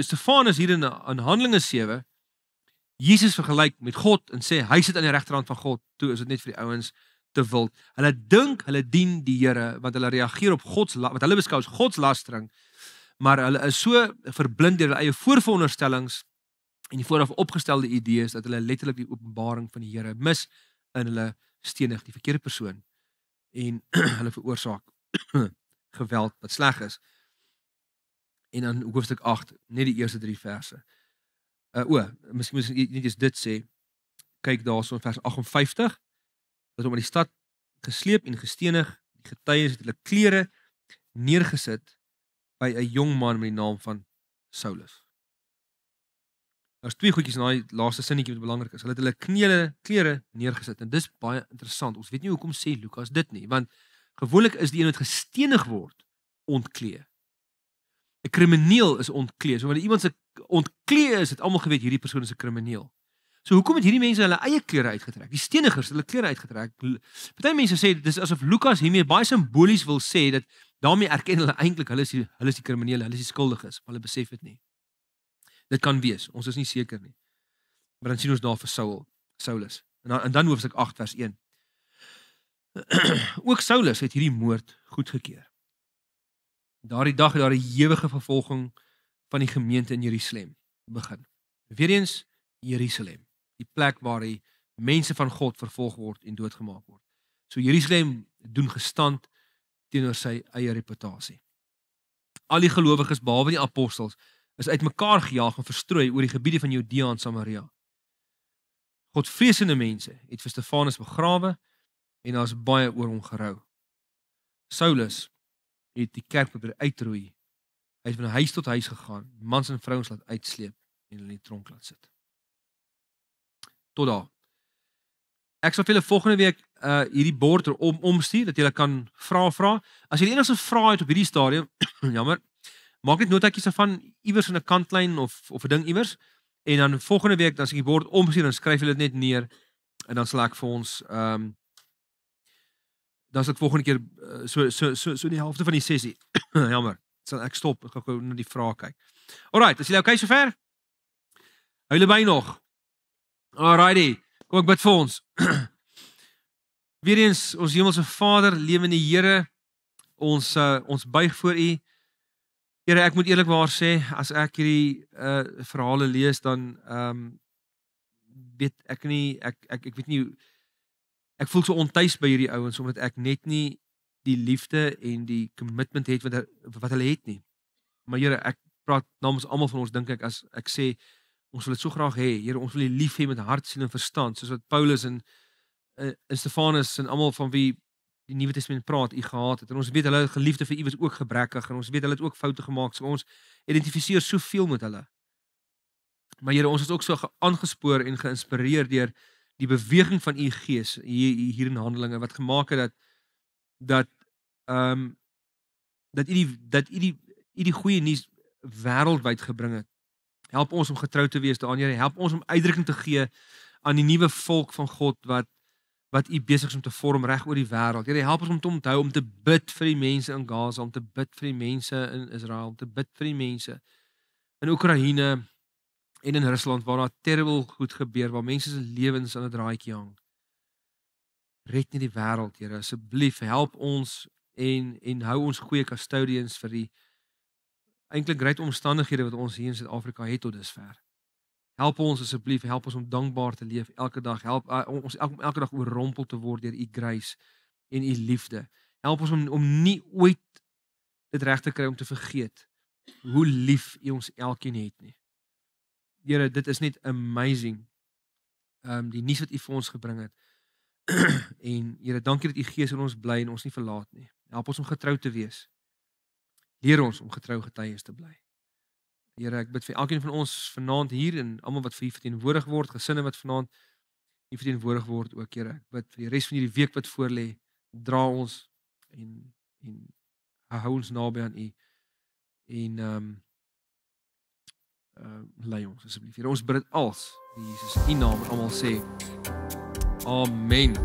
Stefanus hier in Handelinge 7, Jesus vergelyk met God en sê, hy sit aan die regterhand van God, toe is dit net vir die ouens te wild. Hulle dink, hulle dien die Here, want hulle reageer op wat hulle beskou as godslastering, maar hulle is so verblind deur hulle eie voorveronderstellings en die vooraf opgestelde idees, dat hulle letterlik die openbaring van die Here mis, en hulle stenig die verkeerde persoon, en hulle veroorsaak geweld wat sleg is. En dan hoofstuk 8, net die eerste 3 verse. Miskien moet ek net eens dit sê, kyk daar so in vers 58, dat hom in die stad gesleep en gestenig, die getuies het hulle klere neergesit by 'n jong man met die naam van Saulus. Daar's 2 goedjies in daai laaste sinnetjie wat belangrik is. Hulle het hulle klere neergesit, en dis baie interessant. Ons weet nie hoekom sê Lukas dit nie, want gewoonlik is die een wat gestenig word, ontklee. 'n krimineel is ontklee. So wanneer iemand se ontklee is, het almal geweet hierdie persoon is 'n krimineel. So hoekom het hierdie mense hulle eie klere uitgetrek? Die stenigers het hulle klere uitgetrek. Party mense sê dis asof Lukas hiermee baie simbolies wil sê dat daarmee erken hulle eintlik hulle is die kriminele, hulle is die skuldiges, maar hulle besef dit nie. Dit kan wees, ons is nie seker nie. Maar dan sien ons daar vir Saulus. En dan hoofstuk 8 vers 1. Ook Saulus het hierdie moord goedgekeur. Daardie dag het daar 'n ewige vervolging van die gemeente in Jerusalem begin. Weereens Jerusalem, die plek waar die mense van God vervolg word en doodgemaak word. So Jerusalem doen gestand teenoor sy eie reputasie. Al die gelowiges behalwe die apostels is uitmekaar gejaag en verstrooi oor die gebiede van Judea en Samaria. Godvreesende mense het vir Stefanus begrawe en daar's baie oor hom gerou. Saulus het die kerk probeer uitroei. Hy het van huis tot huis gegaan, mans en vrouens laat uitsleep en hulle in die tronk laat sit. Tot daar. Ek sal vir julle volgende week hierdie bord omstuur dat julle kan vra. As julle enigste vrae het op hierdie stadium, jammer, maak net notaatjies daarvan iewers in 'n kantlyn of 'n ding iewers en dan volgende week dan as ek die bord omstuur dan skryf julle dit net neer en dan sal ek vir ons dan sal ek volgende keer so die helfte van die sessie. Jammer. Sal ek stop, ek gaan gou na die vrae kyk. Alright, is julle okay sover? Hou julle by nog? Alrighty. Kom ek bid vir ons. Weereens ons hemelse Vader, lewende Here, ons buig voor U. Here, ek moet eerlikwaar sê as ek hierdie verhale lees dan weet ek nie ek weet nie ek voel so ontuis by hierdie ouens omdat ek net nie die liefde en die commitment het wat hulle het nie. Maar Here, ek praat namens almal van ons dink ek as ek sê ons wil dit so graag hê. Here, ons wil U lief hê met hart, siel en verstand, soos wat Paulus en Stefanus en almal van wie die Nuwe Testament praat, U gehaat het. En ons weet hulle geliefde vir U was ook gebrekkig en ons weet hulle het ook foute gemaak. So ons identifiseer soveel met hulle. Maar Here, ons is ook so aangespoor en geïnspireer deur die beweging van U Gees hier in Handelinge wat gemaak het dat U die goeie nuus wêreldwyd gebring het. Help ons om getrou te wees daaraan, Here. Help ons om uitdrukking te gee aan die nuwe volk van God wat U besig is om te vorm reg oor die wêreld. Here, help ons om te onthou om te bid vir die mense in Gaza, om te bid vir die mense in Israel, om te bid vir die mense in Oekraïne en in Rusland waar daar terrible goed gebeur, waar mense se lewens aan 'n draadjie hang. Red net die wêreld, Here, asseblief help ons en hou ons goeie custodians vir die eintlik great omstandighede wat ons hier in Suid-Afrika het tot dusver. Help ons asseblief, help ons om dankbaar te leef elke dag. Help ons elke dag oorrompel te word deur U grace en U liefde. Help ons om nie ooit dit reg te kry om te vergeet hoe lief U ons elkeen het nie. Here, dit is net amazing. Die nuus wat U vir ons gebring het. En Here, dankie dat U Gees in ons bly en ons nie verlaat nie. Help ons om getrou te wees. Leer ons om getrou getuies te bly. Here, ek bid vir elkeen van ons vanaand hier en almal wat vir U verteenwoordig word, gesinne wat vanaand U verteenwoordig word ook, Here. Ek bid vir die res van hierdie week wat voorlê, dra ons en hou ons naby aan U en lei ons asseblief. Here, ons bid dit als in Jesus U naam en almal sê amen.